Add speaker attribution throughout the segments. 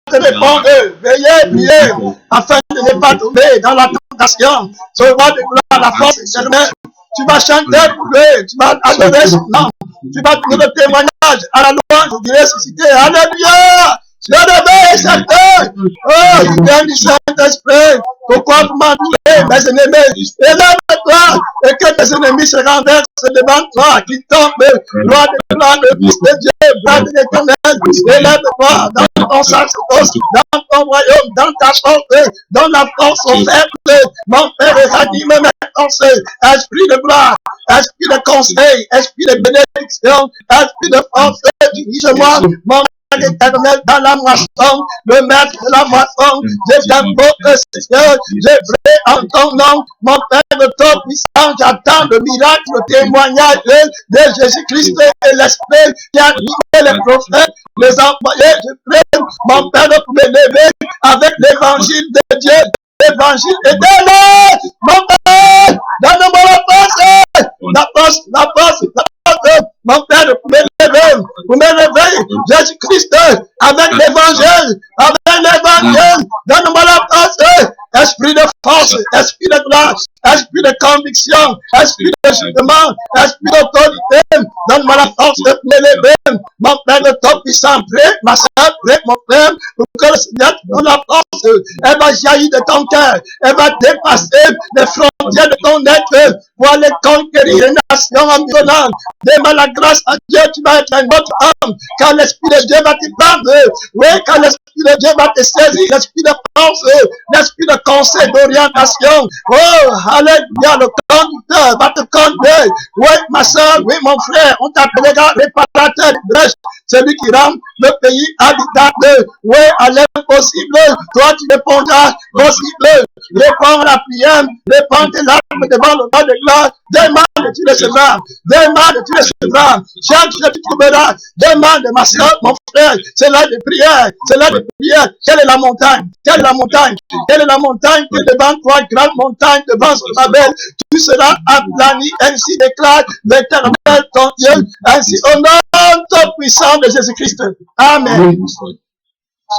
Speaker 1: te répondre, veillez, priez, afin de ne pas tomber dans la tentation. Ce roi de gloire, la force éternelle. Tu vas chanter pour lui, tu vas adorer son nom, tu vas donner le témoignage à la louange du ressuscité. Alléluia! Je réveille certains. Oh, il vient du Saint-Esprit. Pourquoi vous m'entourez, mes ennemis? Élève-toi et que tes ennemis se renversent devant toi, qui tombent, gloire de gloire, le Fils de Dieu, gloire de l'Éternel. Élève-toi dans ton sacerdoce, dans ton royaume, dans ta force, dans la force au faible. Mon Père, ranime mes pensées, esprit de gloire, esprit de conseil, esprit de bénédiction, esprit de force, dirige-moi, mon Éternel dans la moisson, le maître de la moisson, je viens pour Seigneur, je prie en ton nom, mon Père de ton puissant, j'attends le miracle, le témoignage de Jésus-Christ et l'Esprit qui a animé les prophètes, les envoyés, je prie, mon Père, de me lever avec l'évangile de Dieu, l'évangile éternel, mon Père, donne-moi la force, mon Père, vous me levez, Jésus-Christ, avec l'évangile, donne-moi la force, esprit de force, esprit de grâce, esprit de conviction, esprit de jugement, esprit d'autorité, donne-moi la force de me lever, mon Père de ton puissant, prie, ma soeur, prie, mon frère, pour que le Seigneur te donne la force, elle va jaillir de ton cœur, elle va dépasser les frontières de ton être, pour aller conquérir les nations environnantes, demande la grâce à Dieu, tu vas être un autre homme, quand l'Esprit de Dieu va te prendre, oui, quand l'Esprit de Dieu va te saisir, l'Esprit de force, l'Esprit de conseil, d'orientation, oh, alléluia, le conducteur va te conduire, oui, ma soeur, oui, mon frère, on t'appellera réparateur de brèche, celui qui rend le pays habitable, oui, à l'impossible, toi tu répondras, possible, réponds à la prière, réponds tes larmes devant le roi de gloire, demande et tu recevras, demande et tu recevras, cherche et tu trouveras, demande ma soeur, mon frère, c'est l'heure de prière, c'est l'heure de prière, quelle est la montagne, quelle est la montagne, quelle est la montagne qui est devant toi, grande montagne devant son Babel, tu seras aplani, ainsi déclare l'Éternel ton Dieu, ainsi au nom tout puissant de Jésus-Christ. Amen.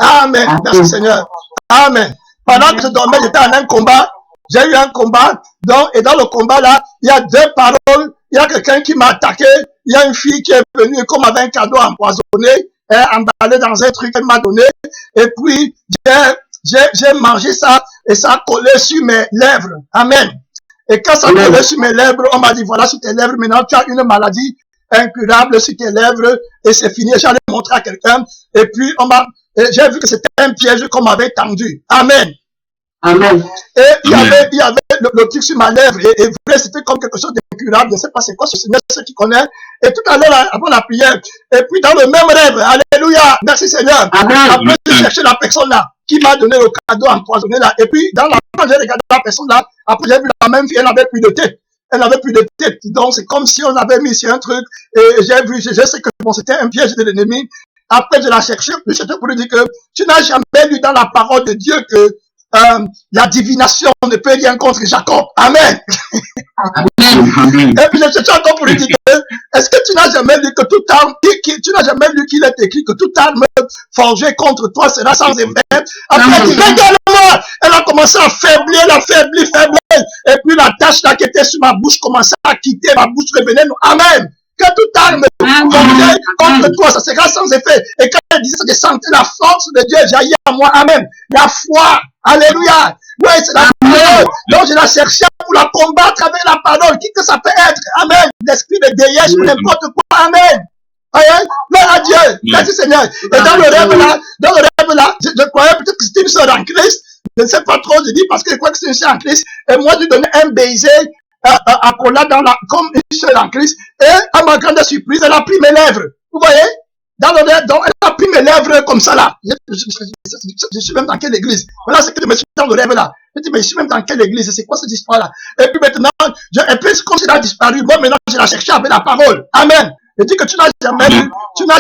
Speaker 1: Amen. Merci Seigneur. Amen. Pendant que je dormais, j'étais en un combat. J'ai eu un combat. Donc, et dans le combat là, il y a deux paroles. Il y a quelqu'un qui m'a attaqué. Il y a une fille qui est venue comme avec un cadeau empoisonné, emballé dans un truc qu'elle m'a donné. Et puis, j'ai mangé ça et ça a collé sur mes lèvres. Amen. Et quand ça a collé sur mes lèvres, on m'a dit, voilà, sur tes lèvres, maintenant tu as une maladie incurable sur tes lèvres et c'est fini. J'allais montrer à quelqu'un. Et puis, j'ai vu que c'était un piège qu'on m'avait tendu. Amen. Amen. Et il y avait le truc sur ma lèvre et vrai, c'était comme quelque chose d'incurable. Je ne sais pas c'est quoi ce Seigneur, ceux qui connaissent. Et tout à l'heure, avant la prière, et puis dans le même rêve, alléluia, merci Seigneur. Amen. Après, j'ai cherché la personne là qui m'a donné le cadeau empoisonné là. Et puis, quand j'ai regardé la personne là, après j'ai vu la même fille, elle n'avait plus de tête. Elle n'avait plus de tête. Donc, c'est comme si on avait mis sur un truc. Et j'ai vu, je sais que bon, c'était un piège de l'ennemi. Après, je l'ai cherché pour lui dire que tu n'as jamais lu dans la parole de Dieu que la divination ne peut rien contre Jacob. Amen. Amen. Et puis, je cherche encore pour lui dire que est-ce que tu n'as jamais lu que toute arme, tu n'as jamais lu qu'il est écrit que toute arme forgée contre toi sera sans effet. Après, elle dit, regarde-moi. Elle a commencé à faiblir, et puis la tache là qui était sur ma bouche commençait à quitter ma bouche, revenait. Amen. Que toute arme forgée contre toi, ça sera sans effet. Et quand elle disait ça, je sentais la force de Dieu jaillir à moi. Amen. La foi. Alléluia. Oui, c'est la parole. Donc je la cherchais pour la combattre avec la parole. Qui que ça peut être. Amen. L'esprit de déliage ou n'importe quoi. Amen. Amen. Gloire à Dieu. Merci Seigneur. Et dans le rêve là, je croyais peut-être que c'était une sœur en Christ. Je ne sais pas trop, je dis parce que je crois que c'est une sœur en Christ. Et moi, je lui donnais un baiser à Cola comme une sœur en Christ. Et à ma grande surprise, elle a pris mes lèvres. Vous voyez? Dans le rêve, donc elle a pris mes lèvres comme ça là. Je suis même dans quelle église? Voilà ce que je me suis dit dans le rêve là. Je dis, mais je suis même dans quelle église? C'est quoi cette histoire là? Et puis maintenant, et puis comme elle a disparu, moi maintenant je la cherchais avec la parole. Amen. Je dis que tu n'as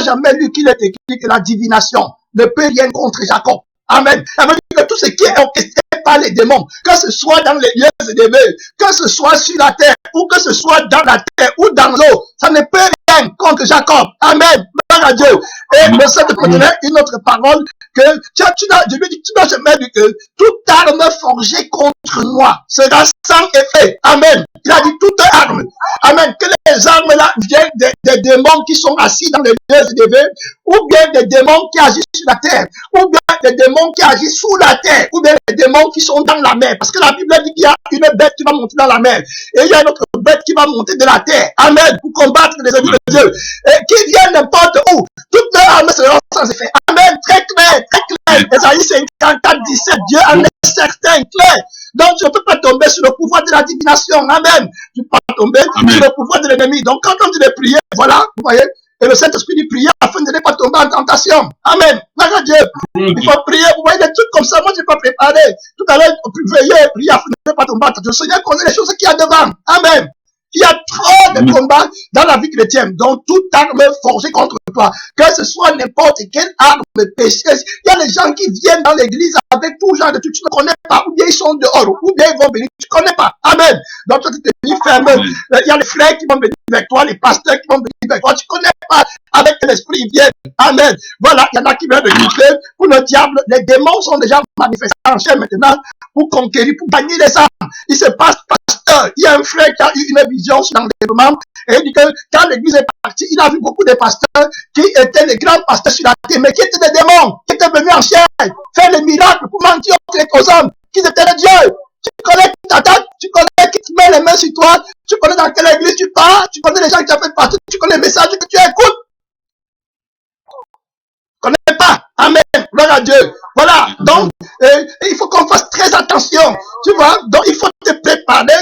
Speaker 1: jamais lu qu'il est écrit que la divination ne peut rien contre Jacob. Amen. Ça veut dire que tout ce qui est orchestré par les démons, que ce soit dans les lieux élevés, que ce soit sur la terre, ou que ce soit dans la terre, ou dans l'eau, ça ne peut rien contre Jacob. Amen. Gloire à Dieu. Et le Seigneur contenait une autre parole que je lui dis, tu dois jamais dire que toute arme forgée contre moi sera sans effet. Amen. Il a dit toute arme. Amen. Que les armes là viennent des démons qui sont assis dans les lieux élevés, ou bien des démons qui agissent sur la terre, ou bien des démons qui agissent sous la terre, ou bien des démons qui sont dans la mer. Parce que la Bible dit qu'il y a une bête qui va monter dans la mer, et il y a une autre bête qui va monter de la terre. Amen. Pour combattre les ennemis de Dieu. Et qui viennent n'importe où. Toutes les armes seront sans effet. Amen. Très clair, très clair. Ésaïe 54, 17. Dieu en est certain, clair. Donc, tu ne peux pas tomber sur le pouvoir de la divination. Amen. Tu ne peux pas tomber sur le pouvoir de l'ennemi. Donc, quand on dit de prier, voilà, vous voyez, et le Saint-Esprit dit prier afin de ne pas tomber en tentation. Amen. Gloire à Dieu. Il faut prier. Vous voyez des trucs comme ça. Moi, je n'ai pas préparé. Tout à l'heure, veillez, prier afin de ne pas tomber en tentation. Le Seigneur connaît les choses qu'il y a devant. Amen. Il y a trop de combats dans la vie chrétienne. Donc, toute arme forgée contre toi, que ce soit n'importe quelle arme pécheuse, il y a des gens qui viennent dans l'église avec tout genre de trucs, tu ne connais pas, ou bien ils sont dehors, ou bien ils vont venir, tu ne connais pas. Amen. Donc, toi, tu te dis ferme. Il y a les frères qui vont venir avec toi, les pasteurs qui vont venir avec toi, tu ne connais pas avec quel esprit ils viennent. Amen. Voilà, il y en a qui viennent de quitter pour le diable. Les démons sont déjà manifestés en chair maintenant pour conquérir, pour gagner les âmes. Il se passe, pasteur, il y a un frère qui a eu une vision sur l'enlèvement et il dit que quand l'église est partie, il a vu beaucoup de pasteurs qui étaient les grands pasteurs sur la terre, mais qui étaient des démons, qui étaient venus en chair, faire des miracles pour mentir aux hommes, qui étaient des dieux. Tu connais qui t'attaque, tu connais qui te met les mains sur toi, tu connais dans quelle église tu pars, tu connais les gens qui t'appellent partout, tu connais les messages que tu écoutes. Tu connais pas. Amen. Gloire à Dieu. Voilà. Donc, il faut qu'on fasse très attention. Tu vois, donc il faut te préparer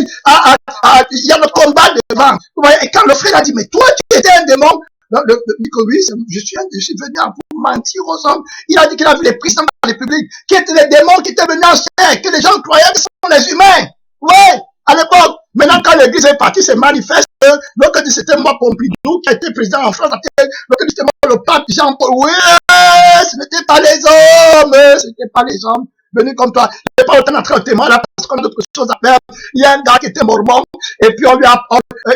Speaker 1: il y a le combat devant. Vous voyez, et quand le frère a dit, mais toi, tu étais un démon. Il dit que oui, je suis venu pour mentir aux hommes. Il a dit qu'il a vu les présidents de la République, qui étaient les démons qui étaient venus en chair, que les gens croyaient que ce sont les humains. Ouais, à l'époque. Maintenant, quand l'église est partie, c'est manifeste. L'autre dit c'était moi, Pompidou, qui a été président en France. L'autre dit c'était moi, le pape Jean-Paul. Oui, ce n'était pas les hommes. Ce n'était pas les hommes venus comme toi. Il n'y a pas autant d'entrer au témoin là, parce qu'on a d'autres choses à faire. Il y a un gars qui était mormon, et puis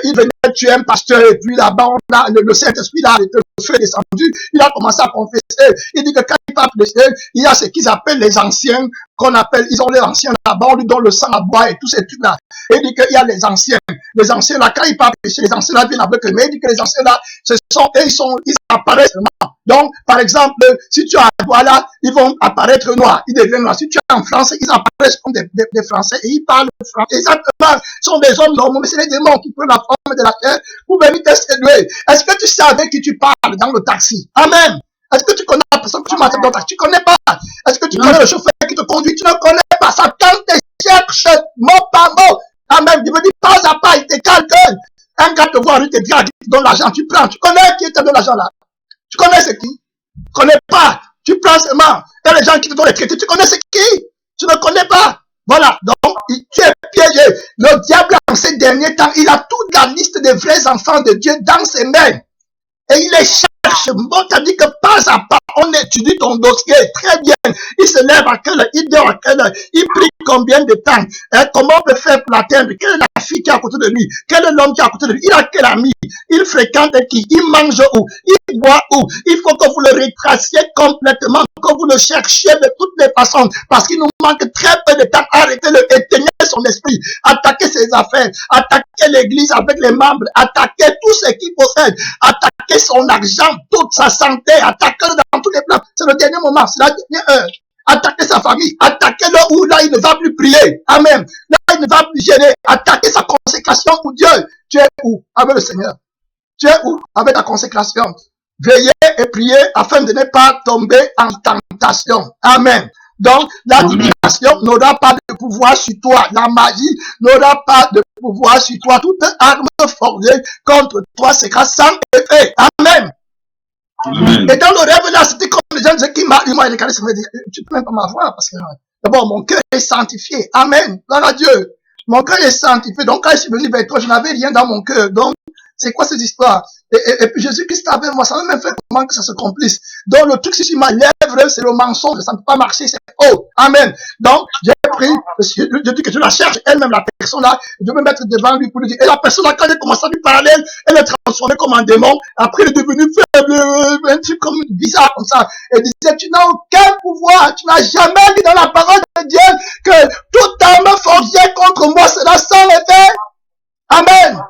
Speaker 1: il venait tuer un pasteur, et puis là-bas, le Saint-Esprit, là, le feu est descendu. Il a commencé à confesser. Il dit que quand il parle de Dieu, il y a ce qu'ils appellent les anciens, qu'on appelle, ils ont les anciens là-bas, on lui donne le sang à boire et tous ces trucs-là. Et il dit qu'il y a les anciens. Les anciens là, quand ils parlent de péché, les anciens là viennent avec eux. Mais il dit que les anciens là, ils apparaissent vraiment. Donc, par exemple, si tu es à Douala, ils vont apparaître noirs. Ils deviennent noirs. Si tu es en France, ils apparaissent comme des Français et ils parlent français. Exactement. Ce sont des hommes normaux, mais c'est les démons qui prennent la forme de la terre pour venir te séduire. Est-ce que tu sais avec qui tu parles dans le taxi? Amen. Est-ce que tu connais la personne que tu m'attends dans le taxi? Tu ne connais pas. Est-ce que tu connais le chauffeur qui te conduit? Tu ne connais pas. Satan te cherche mot par mot. Amen. Il me dit pas à pas, il te calcule. Un gars te voit, il te dit, il te donne l'argent, tu prends. Tu connais qui te donne l'argent là? Tu connais c'est qui? Tu ne connais pas. Tu prends seulement. Il y a les gens qui te donnent les traités. Tu connais c'est qui? Tu ne connais pas. Voilà. Donc, tu es piégé. Le diable, en ces derniers temps, il a toute la liste des vrais enfants de Dieu dans ses mains. Et il les cherche. Bon, t'as dit que pas à pas, on étudie ton dossier. Très bien. Il se lève à quelle heure? Il dort à quelle heure? Il prie combien de temps? Comment on peut faire pour l'atteindre? Quelle est la fille qui est à côté de lui? Quel est l'homme qui est à côté de lui? Il a quel ami? Il fréquente qui? Il mange où? Il boit où? Il faut que vous le retraciez complètement, que vous le cherchiez de toutes les façons, parce qu'il nous manque très peu de temps. Arrêtez-le, éteignez son esprit, attaquez ses affaires, attaquez l'église avec les membres, attaquez tout ce qu'il possède, attaquez son argent, toute sa santé, attaquez-le dans tous les plans. C'est le dernier moment, c'est la dernière heure. Attaquez sa famille, attaquez-le où là il ne va plus prier. Amen. Là il ne va plus gêner. Attaquez sa consécration pour Dieu. Tu es où avec le Seigneur? Tu es où avec ta consécration? Veillez et priez afin de ne pas tomber en tentation. Amen. Donc, la divination n'aura pas de pouvoir sur toi. La magie n'aura pas de pouvoir sur toi. Toute arme forgée contre toi sera sans effet. Amen. Amen. Et dans le rêve là, c'était comme les gens disaient qui m'a regardé, ça me dit, tu peux même pas m'avoir parce que d'abord mon cœur est sanctifié. Amen. Gloire à Dieu. Mon cœur est sanctifié. Donc quand je suis venu vers toi, je n'avais rien dans mon cœur. Donc c'est quoi cette histoire? Et puis Jésus-Christ avait moi, ça m'a même fait comment que ça se complice. Donc le truc, si sur ma lèvre, c'est le mensonge, ça ne peut pas marcher, c'est faux. Amen. Donc, j'ai pris, je dis que je la cherche, elle-même, la personne là, je vais me mettre devant lui pour lui dire, et la personne là, quand j'ai commencé à lui parler, elle est transformée comme un démon, après elle est devenue faible, un truc comme bizarre comme ça. Elle disait, tu n'as aucun pouvoir, tu n'as jamais dit dans la parole de Dieu que toute arme forgée contre moi sera sans effet. Amen.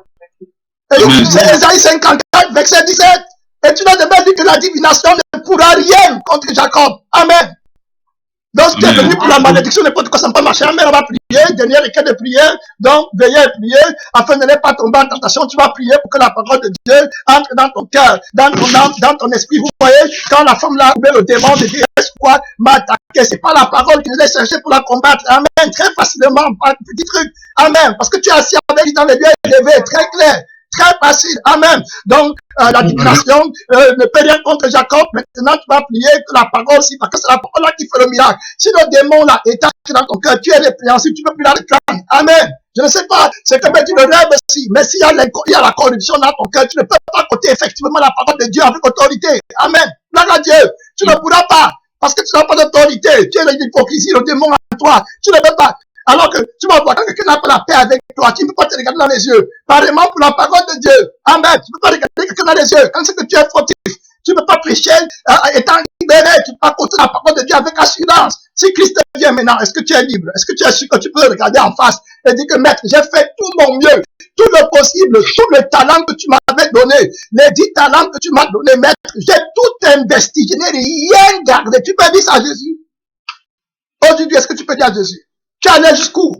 Speaker 1: Et c'est Ésaïe 54, verset 17. Et tu n'as jamais dit que la divination ne pourra rien contre Jacob. Amen. Donc, tu es venu pour la malédiction, n'importe quoi, ça ne peut pas marcher. Amen, on va prier, dernier requête de prière. Donc, veillez à prier, afin de ne pas tomber en tentation. Tu vas prier pour que la parole de Dieu entre dans ton cœur, dans ton âme, dans ton esprit. Vous voyez, quand la femme là, le démon de Dieu, quoi, m'a attaqué, c'est pas la parole qu'il allait chercher pour la combattre. Amen, très facilement, pas de petit truc. Amen, parce que tu es assis avec lui dans les lieux élevés, très clair. Très facile. Amen. Donc, la divination ne peut rien contre Jacob. Maintenant, tu vas prier que la parole aussi, parce que c'est la parole là qui fait le miracle. Si le démon là est attaché dans ton cœur, tu es répréhensible, tu ne peux plus la reprendre. Amen. Je ne sais pas, c'est comme tu le rêves aussi. Mais s'il y a la corruption dans ton cœur, tu ne peux pas côté effectivement la parole de Dieu avec autorité. Amen. Gloire à Dieu. Tu ne pourras pas. Parce que tu n'as pas d'autorité. Tu es l'hypocrisie, le démon en toi. Tu ne peux pas. Alors que tu vas voir, quand quelqu'un n'a pas la paix avec toi, tu ne peux pas te regarder dans les yeux. Pareillement pour la parole de Dieu. Amen. Tu ne peux pas regarder quelqu'un dans les yeux. Quand c'est que tu es fautif, tu ne peux pas prêcher étant libéré. Tu ne peux pas porter la parole de Dieu avec assurance. Si Christ vient maintenant, est-ce que tu es libre? Est-ce que tu es sûr que tu peux regarder en face et dire que maître, j'ai fait tout mon mieux, tout le possible, tout le talent que tu m'avais donné, les 10 talents que tu m'as donné, maître, j'ai tout investi, je n'ai rien gardé. Tu peux dire ça à Jésus? Aujourd'hui, est-ce que tu peux dire à Jésus? Tu es allé jusqu'où?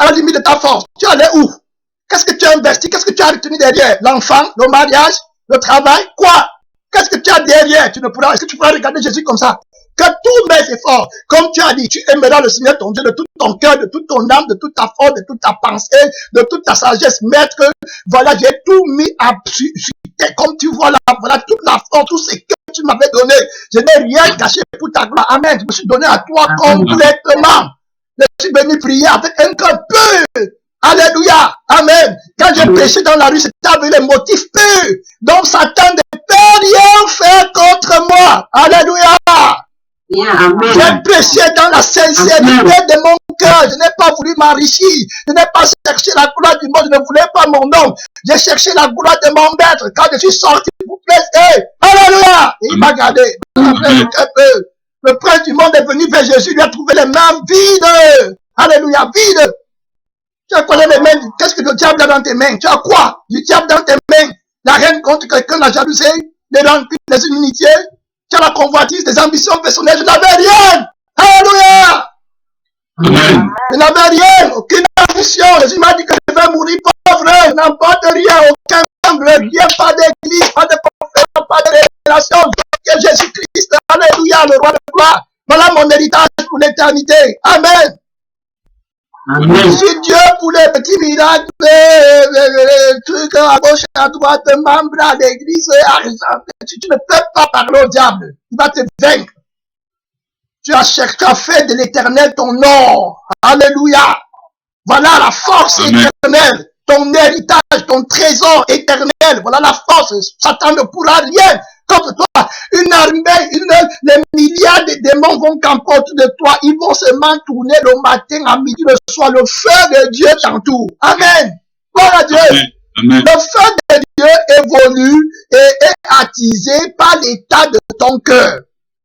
Speaker 1: À la limite de ta force. Tu es allé où? Qu'est-ce que tu as investi? Qu'est-ce que tu as retenu derrière? L'enfant, le mariage, le travail, quoi? Qu'est-ce que tu as derrière? Est-ce que tu pourras regarder Jésus comme ça? Que tous mes efforts, comme tu as dit, tu aimeras le Seigneur ton Dieu de tout ton cœur, de toute ton âme, de toute ta force, de toute ta pensée, de toute ta sagesse. Maître, voilà, j'ai tout mis à comme tu vois là, voilà toute la force, tout ce que tu m'avais donné. Je n'ai rien caché pour ta gloire. Amen. Je me suis donné à toi complètement. Je suis venu prier avec un cœur pur. Alléluia. Amen. Quand j'ai prêché dans la rue, c'était avec les motifs purs. Donc Satan ne peut rien faire contre moi. Alléluia. J'ai prêché dans la sincérité de mon cœur. Je n'ai pas voulu m'enrichir. Je n'ai pas cherché la gloire du monde. Je ne voulais pas mon nom. J'ai cherché la gloire de mon maître. Quand je suis sorti pour prêcher. Alléluia. Et il m'a gardé. Le prince du monde est venu vers Jésus, lui a trouvé les mains vides. Alléluia, vides. Tu as quoi dans les mains? Qu'est-ce que le diable a dans tes mains? Tu as quoi? Du diable dans tes mains. La haine contre quelqu'un, la jalousie, les rancunes, les inimitiés. Tu as la convoitise, des ambitions personnelles. Je n'avais rien. Alléluia. Amen. Je n'avais rien, aucune ambition. Jésus m'a dit que je vais mourir pauvre. Je n'emporte rien, aucun membre, rien, pas d'église, pas de conférence, pas de révélation. Que Jésus-Christ, alléluia, le roi de gloire. Voilà mon héritage pour l'éternité. Amen. Amen. Je suis Dieu pour les petits miracles, les trucs à gauche et à droite, membres à l'église, tu ne peux pas parler au diable. Il va te vaincre. Tu as fait de l'éternel ton or. Alléluia. Voilà la force éternelle. Ton héritage, ton trésor éternel. Voilà la force. Satan ne pourra rien contre toi. Une armée, les milliards de démons vont camper autour de toi. Ils vont seulement tourner le matin, à midi, le soir. Le feu de Dieu t'entoure. Amen. Gloire à Dieu. Amen. Le feu de Dieu évolue et est attisé par l'état de ton cœur.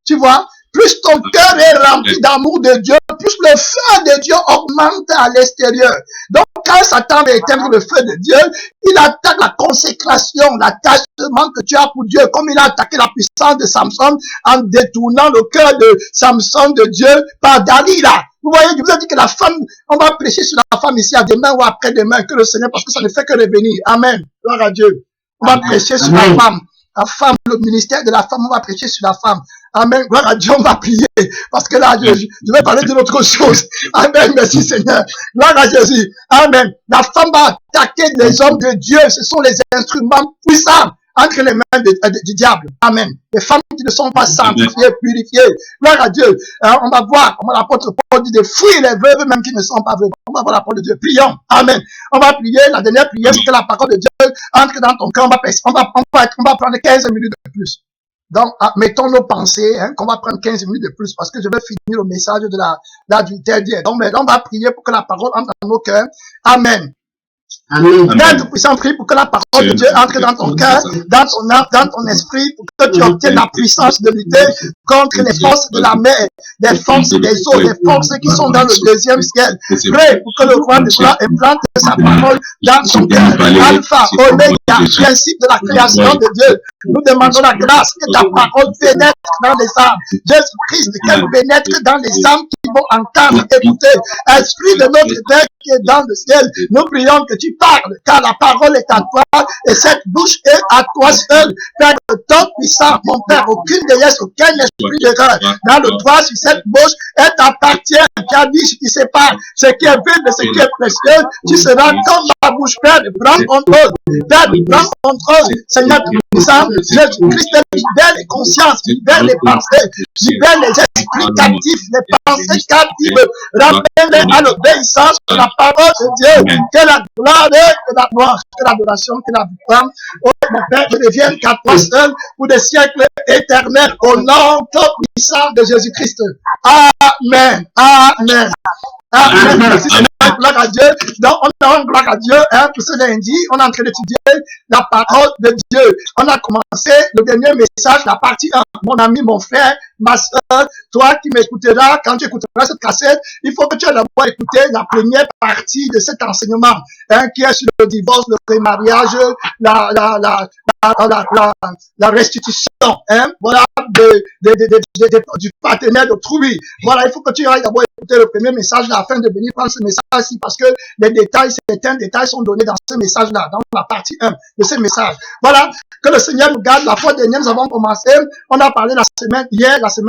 Speaker 1: Tu vois? Plus ton cœur est rempli d'amour de Dieu, plus le feu de Dieu augmente à l'extérieur. Donc, quand Satan veut éteindre le feu de Dieu, il attaque la consécration, l'attachement que tu as pour Dieu, comme il a attaqué la puissance de Samson en détournant le cœur de Samson de Dieu par Dalila. Vous voyez, je vous ai dit que la femme, on va prêcher sur la femme ici à demain ou après-demain, que le Seigneur, parce que ça ne fait que revenir. Amen. Gloire à Dieu. On va prêcher sur la femme. La femme, le ministère de la femme, on va prêcher sur la femme. Amen. Gloire à Dieu, on va prier. Parce que là, je vais parler d'une autre chose. Amen. Merci Seigneur. Gloire à Jésus. Amen. La femme va attaquer les hommes de Dieu. Ce sont les instruments puissants. entre les mains du diable. Amen. Les femmes qui ne sont pas sanctifiées, purifiées. Gloire à Dieu. On va voir comment l'apôtre Paul dit de fuir les veuves même qui ne sont pas veuves. On va voir la parole de Dieu. Prions. Amen. On va prier. La dernière prière, c'est que la parole de Dieu entre dans ton cœur. On va prendre 15 minutes de plus. Donc, mettons nos pensées, qu'on va prendre 15 minutes de plus parce que je vais finir le message de l'adultère d'hier. Donc, on va prier pour que la parole entre dans nos cœurs. Amen.
Speaker 2: Amen.
Speaker 1: Père Tout-Puissant, prie pour que la parole de Dieu entre dans ton cœur, dans ton âme, dans ton esprit, pour que tu obtiennes la puissance de lutter contre les forces de la mer, les forces des eaux, les forces qui sont dans le deuxième ciel. Prie pour que le roi de gloire implante sa parole dans ton cœur. Alpha, Oméga, principe de la création de Dieu. Nous demandons la grâce que ta parole pénètre dans les âmes. Jésus-Christ, qu'elle pénètre dans les âmes qui vont entendre, écouter. Esprit de notre Père qui est dans le ciel, nous prions que tu parles, car la parole est à toi et cette bouche est à toi seul. Père de ton puissant, mon Père, aucune déesse, aucun esprit d'erreur dans le droit sur cette bouche est t'appartient. Tu as dit ce qui sépare, ce qui est vrai de ce qui est précieux. Tu seras comme ma bouche, Père, de prendre contrôle. Père, de prendre contrôle. Seigneur puissant, Jésus-Christ libère les consciences, libère les pensées, libère les esprits captifs, les pensées captives, ramène-les à l'obéissance de la parole de Dieu. Que la gloire, que la gloire, que l'adoration, que la victoire, oh mon Père, ne devienne qu'à toi seul pour des siècles éternels, au nom tout puissant de Jésus-Christ. Amen. Amen. Amen. Merci Seigneur, gloire à Dieu. Donc, on a gloire à Dieu, pour ce lundi, on est en train d'étudier la parole de Dieu. On a commencé le dernier message, la partie 1. Mon ami, mon frère, ma soeur, toi qui m'écouteras, quand tu écouteras cette cassette, il faut que tu aies d'abord écouté la première partie de cet enseignement, qui est sur le divorce, le remariage, la restitution, voilà, du partenaire d'autrui. Voilà, il faut que tu ailles d'abord écouter le premier message là, afin de venir prendre ce message-ci, parce que les détails, certains détails sont donnés dans ce message-là, dans la partie 1 de ce message. Voilà, que le Seigneur nous garde. La fois dernière, nous avons commencé, on a parlé la semaine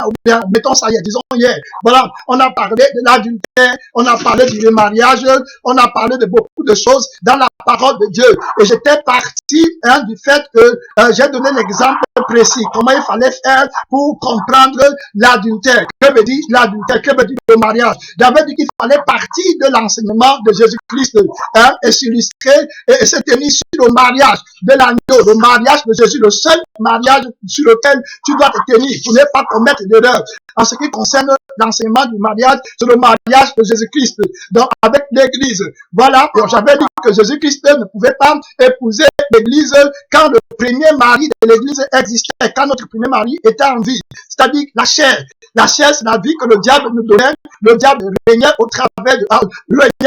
Speaker 1: ou bien, mettons ça hier, disons hier. Voilà, on a parlé de l'adultère, on a parlé du mariage, on a parlé de beaucoup de choses dans la parole de Dieu. Et j'étais parti du fait que j'ai donné l'exemple précis, comment il fallait faire pour comprendre l'adultère. Que veut dire l'adultère? Que veut dire le mariage? J'avais dit qu'il fallait partir de l'enseignement de Jésus-Christ et s'illustrer et se tenir sur le mariage de l'agneau, le mariage de Jésus, le seul mariage sur lequel tu dois te tenir pour ne pas commettre d'erreur. En ce qui concerne l'enseignement du mariage, c'est le mariage de Jésus-Christ. Donc, avec l'Église. Voilà. J'avais dit que Jésus-Christ ne pouvait pas épouser l'Église quand le premier mari de l'Église existait, quand notre premier mari était en vie. C'est-à-dire la chair. La chair, c'est la vie que le diable nous donnait. Le diable régnait au travers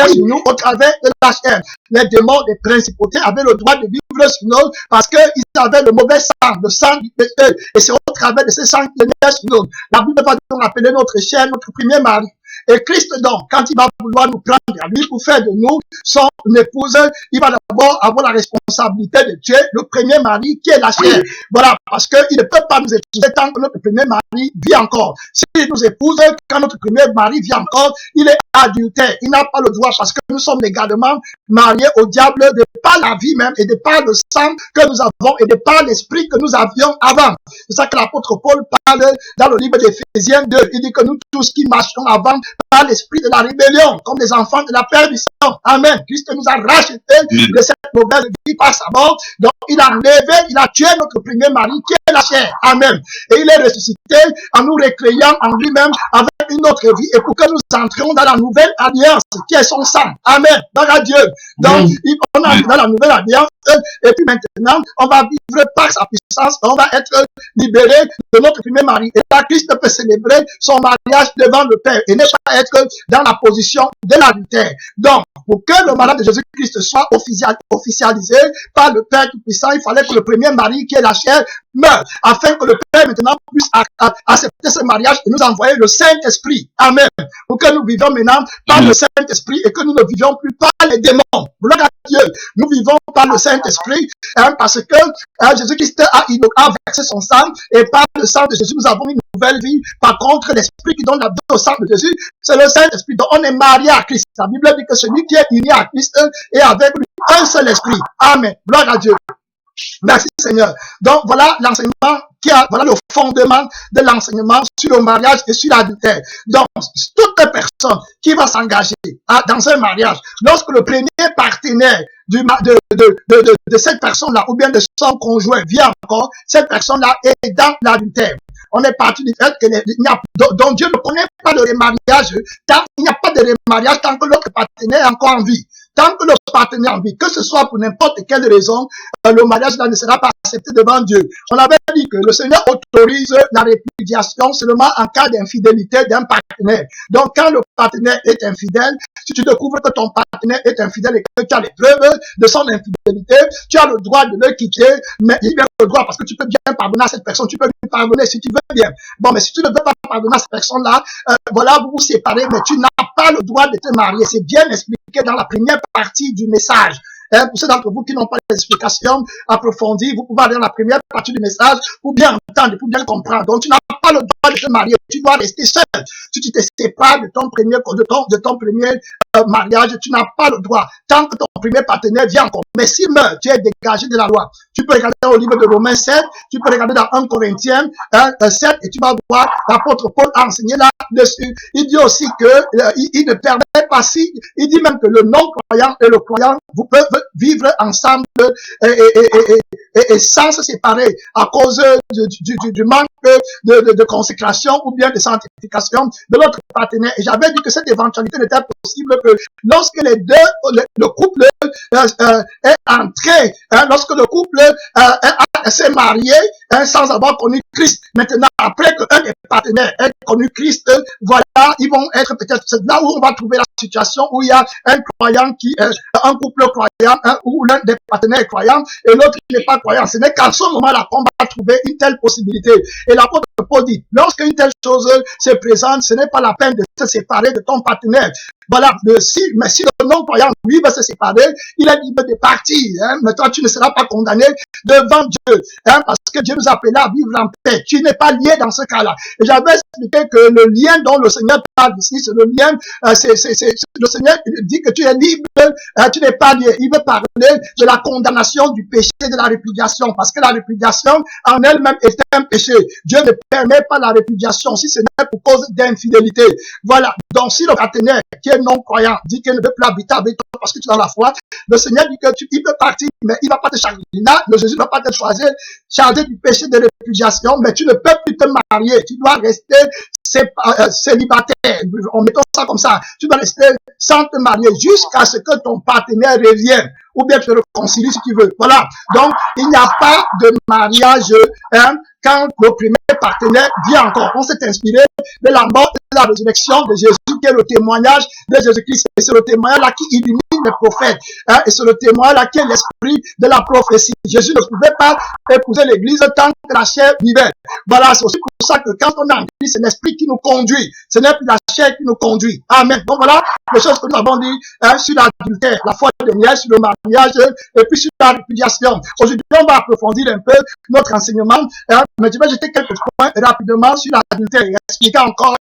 Speaker 1: sur nous, au travers de la chair. Les démons, les principautés avaient le droit de vivre sur nous parce qu'ils avaient le mauvais sang, le sang du péché. Et c'est au travers de ce sang qui est sur nous. La Bible va donc appeler notre chair notre premier mari. Et Christ, donc, quand il va vouloir nous prendre à lui pour faire de nous son épouse, il va d'abord avoir la responsabilité de tuer le premier mari qui est la chair. Voilà, parce qu'il ne peut pas nous épouser tant que notre premier mari vit encore. S'il nous épouse, quand notre premier mari vit encore, il est adultère. Il n'a pas le droit parce que nous sommes également mariés au diable de par la vie même et de par le sang que nous avons et de par l'esprit que nous avions avant. C'est ça que l'apôtre Paul parle dans le livre d'Éphésiens 2. Il dit que nous tous qui marchons avant par l'esprit de la rébellion, comme des enfants de la perdition. Amen. Christ nous a rachetés de cette mauvaise vie par sa mort. Donc, il a enlevé, il a tué notre premier mari qui est la chair. Amen. Et il est ressuscité en nous recréant en lui-même avec une autre vie et pour que nous entrions dans la nouvelle alliance qui est son sang. Amen. Dans la Dieu. Donc, on a dans la nouvelle alliance et puis maintenant, on va vivre par sa puissance, on va être libéré de notre premier mari. Et là, Christ peut célébrer son mariage devant le Père et ne pas être dans la position de l'adultère. Donc, pour que le mariage de Jésus-Christ soit officialisé par le Père Tout-Puissant, il fallait que le premier mari qui est la chair meure, afin que le Père maintenant puisse accepter ce mariage et nous envoyer le Saint-Esprit. Amen. Pour que nous vivions maintenant par le Saint-Esprit et que nous ne vivions plus par les démons. Gloire à Dieu. Nous vivons par le Saint-Esprit parce que Jésus-Christ a versé son sang et par le sang de Jésus, nous avons une nouvelle vie. Par contre, l'Esprit qui donne la vie au sang de Jésus, c'est le Saint-Esprit. Donc, on est marié à Christ. La Bible dit que celui qui est uni à Christ est avec lui un seul esprit. Amen. Gloire à Dieu. Merci Seigneur. Donc voilà l'enseignement voilà le fondement de l'enseignement sur le mariage et sur l'adultère. Donc toute personne qui va s'engager dans un mariage, lorsque le premier partenaire de cette personne-là ou bien de son conjoint vient encore, cette personne-là est dans l'adultère. On est parti du fait que donc Dieu ne connaît pas de remariage. Il n'y a pas de remariage tant que l'autre partenaire est encore en vie. Tant que le partenaire en vie, que ce soit pour n'importe quelle raison, le mariage là ne sera pas accepté devant Dieu. On avait dit que le Seigneur autorise la répudiation seulement en cas d'infidélité d'un partenaire. Donc quand le partenaire est infidèle, si tu découvres que ton partenaire est infidèle et que tu as les preuves de son infidélité, tu as le droit de le quitter, mais il y a le droit parce que tu peux bien pardonner à cette personne, tu peux lui pardonner si tu veux bien. Bon, mais si tu ne veux pas pardonner à cette personne-là, voilà, vous vous séparez, mais tu n'as pas le droit de te marier. C'est bien expliqué dans la première partie du message. Pour ceux d'entre vous qui n'ont pas d'explication approfondie, vous pouvez aller dans la première partie du message pour bien entendre, pour bien comprendre. Donc, tu n'as pas le droit de te marier. Tu dois rester seul. Si tu te sépares de ton premier mariage, tu n'as pas le droit. Tant que ton premier partenaire vient encore. Mais s'il meurt, tu es dégagé de la loi. Tu peux regarder au livre de Romains 7, tu peux regarder dans 1 Corinthiens 7 et tu vas voir l'apôtre Paul a enseigné là-dessus. Il dit aussi que il ne permet pas si, il dit même que le non-croyant et le croyant, vous pouvez vivre ensemble et sans se séparer à cause du manque de consécration ou bien de sanctification de l'autre partenaire. Et j'avais dit que cette éventualité n'était possible que lorsque le couple est entré, lorsque le couple s'est marié sans avoir connu Christ. Maintenant, après qu'un des partenaires ait connu Christ, voilà, ils vont être peut-être, c'est là où on va trouver la situation où il y a un croyant un couple croyant, où l'un des partenaires est croyant et l'autre n'est pas croyant. Ce n'est qu'à ce moment-là qu'on va trouver une telle possibilité. Et l'apôtre Paul dit, lorsqu'une telle chose se présente, ce n'est pas la peine de se séparer de ton partenaire. Voilà, mais si le non-croyant, lui, va se séparer, il est libre de partir. Mais toi, tu ne seras pas condamné devant Dieu. Parce que Dieu nous appelle à vivre en paix. Tu n'es pas lié dans ce cas-là. Et j'avais expliqué que le lien dont le Seigneur parle ici, c'est le lien, le Seigneur dit que tu es libre, tu n'es pas lié. Il veut parler de la condamnation du péché, de la répudiation. Parce que la répudiation en elle-même est un péché. Dieu ne permet pas la répudiation si ce n'est pour cause d'infidélité. Voilà. Donc, si le partenaire qui est non-croyant dit qu'il ne veut plus habiter avec toi parce que tu es dans la foi, le Seigneur dit qu'il peut partir, mais il ne va pas te charger. Là, le Jésus ne va pas te choisir, charger du péché de répudiation, mais tu ne peux plus te marier. Tu dois rester célibataire. En mettant ça comme ça, tu dois rester sans te marier jusqu'à ce que ton partenaire revienne. Ou bien tu te réconcilies si tu veux. Voilà. Donc, il n'y a pas de mariage quand le premier partenaire vient encore. On s'est inspiré de la mort et de la résurrection de Jésus, qui est le témoignage de Jésus-Christ. Et c'est le témoignage-là qui illumine les prophètes. Et c'est le témoignage-là qui est l'esprit de la prophétie. Jésus ne pouvait pas épouser l'église tant que la chair vivait. Voilà, c'est aussi pour ça que quand on est en Christ, c'est l'esprit qui nous conduit. Ce n'est plus la chair qui nous conduit. Amen. Donc voilà les choses que nous avons dit sur l'adultère, la foi de niais, sur le mariage et puis sur la répudiation. Aujourd'hui, on va approfondir un peu notre enseignement, mais je vais jeter quelques points rapidement sur l'adultère et expliquer encore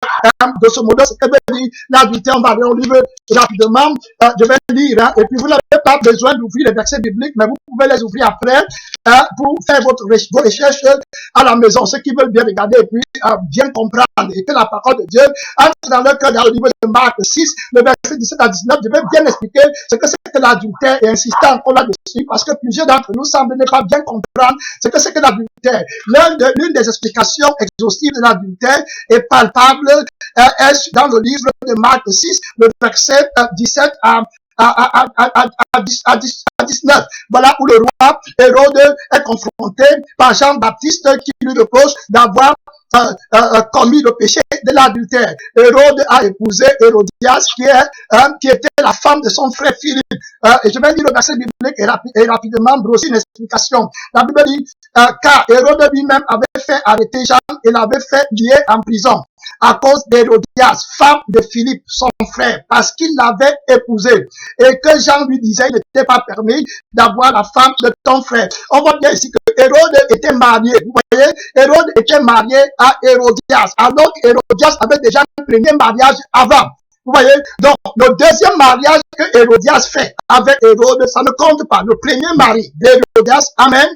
Speaker 1: de ce modèle ce que veut dire l'adultère. On va aller au livre rapidement. Je vais lire et puis vous n'avez pas besoin d'ouvrir les versets bibliques, mais vous pouvez les ouvrir après pour faire vos recherches à la maison. Ceux qui veulent bien regarder et puis bien comprendre et que la parole de Dieu entre dans leur cœur. Dans le livre de Marc 6, le verset 17 à 19, je vais bien expliquer ce que c'est que l'adultère et insister encore là-dessus parce que plusieurs d'entre nous semblent ne pas bien comprendre ce que c'est que l'adultère. L'une des explications exhaustives de l'adultère est palpable est dans le livre de Marc 6, le verset 17 à 19. Voilà où le roi Hérode est confronté par Jean-Baptiste qui lui reproche d'avoir commis le péché de l'adultère. Hérode a épousé Hérodias qui était la femme de son frère Philippe. Et je vais lire le verset biblique et rapidement brosser une explication. La Bible dit car Hérode lui-même avait fait arrêter Jean et l'avait fait lier en prison à cause d'Hérodias, femme de Philippe, son frère, parce qu'il l'avait épousée. Et que Jean lui disait, il n'était pas permis d'avoir la femme de ton frère. On voit bien ici que Hérode était marié. Vous voyez, Hérode était marié à Hérodias. Alors qu'Hérodias avait déjà un premier mariage avant. Vous voyez? Donc, le deuxième mariage que Hérodias fait avec Hérode, ça ne compte pas. Le premier mari d'Hérodias, amen.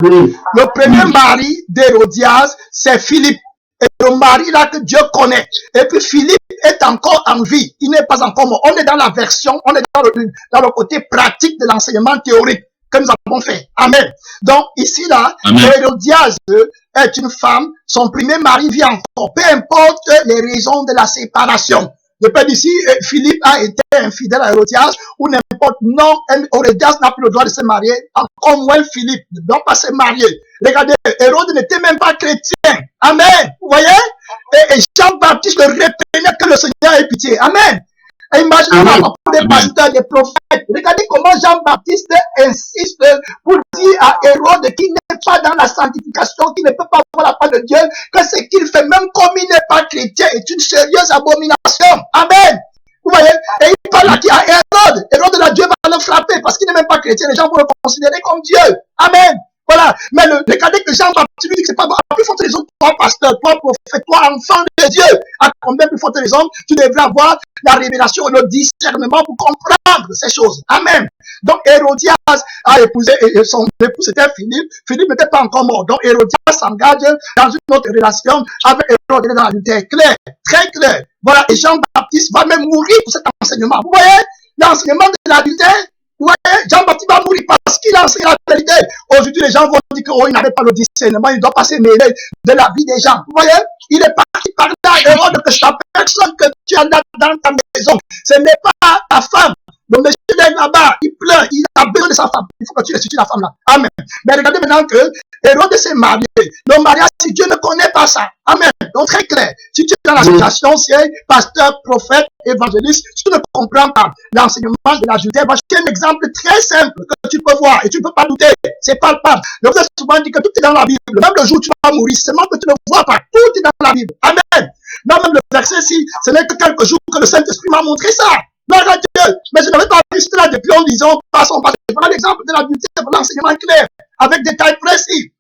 Speaker 1: Le premier mari d'Hérodias, c'est Philippe. Et le mari là que Dieu connaît. Et puis Philippe est encore en vie. Il n'est pas encore mort. On est dans la version, on est dans le côté pratique de l'enseignement théorique que nous avons fait. Amen. Donc ici là, Hérodias est une femme. Son premier mari vit encore. Peu importe les raisons de la séparation. Je peux dire si Philippe a été infidèle à Hérodias ou n'importe, non, Hérodias n'a plus le droit de se marier, encore moins Philippe ne doit pas se marier. Regardez, Hérode n'était même pas chrétien. Amen. Vous voyez? Et Jean-Baptiste le reprenait que le Seigneur ait pitié. Amen. Et imaginez des pasteurs, des prophètes. Regardez comment Jean-Baptiste insiste pour dire à Hérode qu'il n'est pas dans la sanctification, qu'il ne peut pas avoir la part de Dieu, que ce qu'il fait, même comme il n'est pas chrétien, est une sérieuse abomination. Amen. Vous voyez? Et il parle à qui? À Hérode. Hérode, là, Dieu va le frapper parce qu'il n'est même pas chrétien. Les gens vont le considérer comme Dieu. Amen. Voilà. Mais regardez que Jean-Baptiste lui dit que c'est pas bon. À plus forte raison, toi, pasteur, toi, prophète, toi, enfant de Dieu. À combien plus forte raison, tu devrais avoir la révélation et le discernement pour comprendre ces choses. Amen. Donc, Hérodias a épousé, et son époux c'était Philippe. Philippe n'était pas encore mort. Donc, Hérodias s'engage dans une autre relation avec Hérode dans l'adultère. Clair, très clair. Voilà. Et Jean-Baptiste va même mourir pour cet enseignement. Vous voyez? L'enseignement de l'adultère. Vous voyez, Jean-Baptiste va mourir parce qu'il a enseigné la vérité. Aujourd'hui, les gens vont dire qu'il n'avait pas le discernement, il doit pas se mêler de la vie des gens. Vous voyez, il est parti par là, Hérode, que la personne que tu as là dans ta maison, ce n'est pas ta femme. Le monsieur est là-bas, il pleure, il a besoin de sa femme. Il faut que tu restitues la femme là. Amen. Mais regardez maintenant que Hérode s'est marié. Le mariage, si Dieu ne connaît pas ça. Amen. Donc très clair. Si tu es dans la situation, c'est pasteur, prophète, évangéliste, si tu ne comprends pas l'enseignement de l'adultère, moi je fais un exemple très simple que tu peux voir et tu ne peux pas douter. C'est palpable. Je vous ai souvent dit que tout est dans la Bible. Même le jour où tu vas mourir, seulement que tu ne vois pas. Tout est dans la Bible. Amen. Non, même le verset-ci, ce n'est que quelques jours que le Saint-Esprit m'a montré ça. Gloire à Dieu. Mais je n'avais pas vu cela depuis en disant, passons par l'exemple de l'adultère, pour l'enseignement clair, avec des détails précis.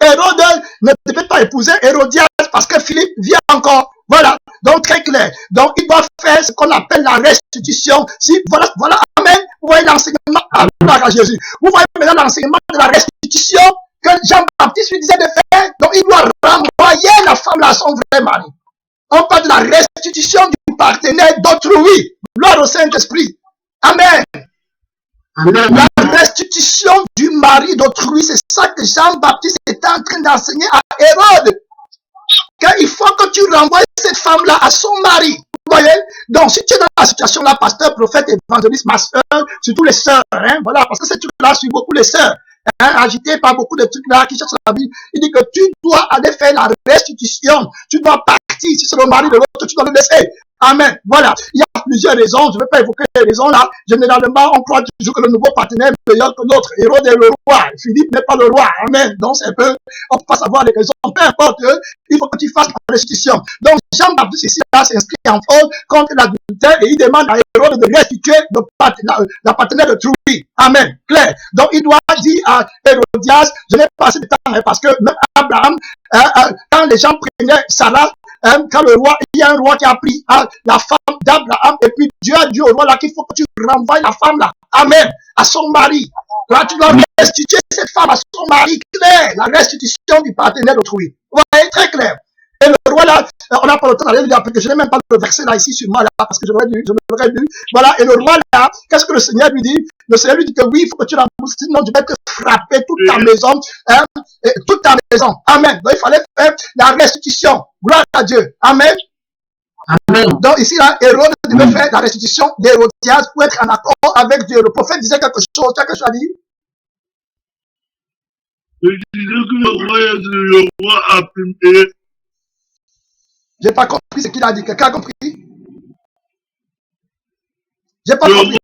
Speaker 1: Hérode ne devait pas épouser Hérodias parce que Philippe vient encore. Voilà. Donc, très clair. Donc, il doit faire ce qu'on appelle la restitution. Si, voilà, amen. Vous voyez l'enseignement, à Jésus. Vous voyez maintenant l'enseignement de la restitution que Jean-Baptiste lui disait de faire. Donc, il doit renvoyer la femme là à son vrai mari. On parle de la restitution du partenaire d'autrui. Gloire au Saint-Esprit. Amen. Amen. La restitution du mari d'autrui, c'est ça que Jean-Baptiste était en train d'enseigner à Hérode. Qu'il faut que tu renvoies cette femme-là à son mari. Vous voyez? Donc, si tu es dans la situation-là, pasteur, prophète, évangéliste, ma soeur, surtout les sœurs, hein, voilà, parce que ces trucs-là suivent beaucoup les sœurs, hein, agités par beaucoup de trucs-là qui cherchent la Bible. Il dit que tu dois aller faire la restitution. Tu dois partir. Si c'est le mari de l'autre, tu dois le laisser. Amen. Voilà. Il y a plusieurs raisons. Je ne vais pas évoquer les raisons là. Généralement, on croit toujours que le nouveau partenaire est meilleur que l'autre. Hérode est le roi. Philippe n'est pas le roi. Amen. Donc, c'est un peu, on ne peut pas savoir les raisons. Peu importe, il faut que tu fasses la restitution. Donc, Jean-Baptiste ici, là, s'inscrit en faute contre l'adultère et il demande à Hérode de restituer la partenaire de Trouille. Amen. Clair. Donc, il doit dire à Hérodias, je n'ai pas assez de temps, hein, parce que même Abraham, quand les gens prenaient Sarah, quand le roi, il y a un roi qui a pris la femme d'Abraham, et puis Dieu a dit au roi là qu'il faut que tu renvoies la femme là, amen, à son mari. Là, tu dois restituer cette femme à son mari, clair, la restitution du partenaire d'autrui. Vous voyez, très clair. Et le roi là, on n'a pas le temps d'aller lire, parce que je n'ai même pas le verset là ici sur moi là, parce que je l'aurais lu. Voilà, et le roi là, qu'est-ce que le Seigneur lui dit? Le Seigneur lui dit que oui, il faut que tu rembourses, sinon tu vas te frapper toute ta maison, hein, toute ta maison. Amen. Donc il fallait faire la restitution. Gloire à Dieu. Amen. Amen. Donc ici là, Hérode devait faire la restitution d'Hérodias pour être en accord avec Dieu. Le prophète disait quelque chose à dire.
Speaker 2: Il disait que le roi a pu.
Speaker 1: J'ai pas compris ce qu'il a dit. Quelqu'un a compris? J'ai pas compris.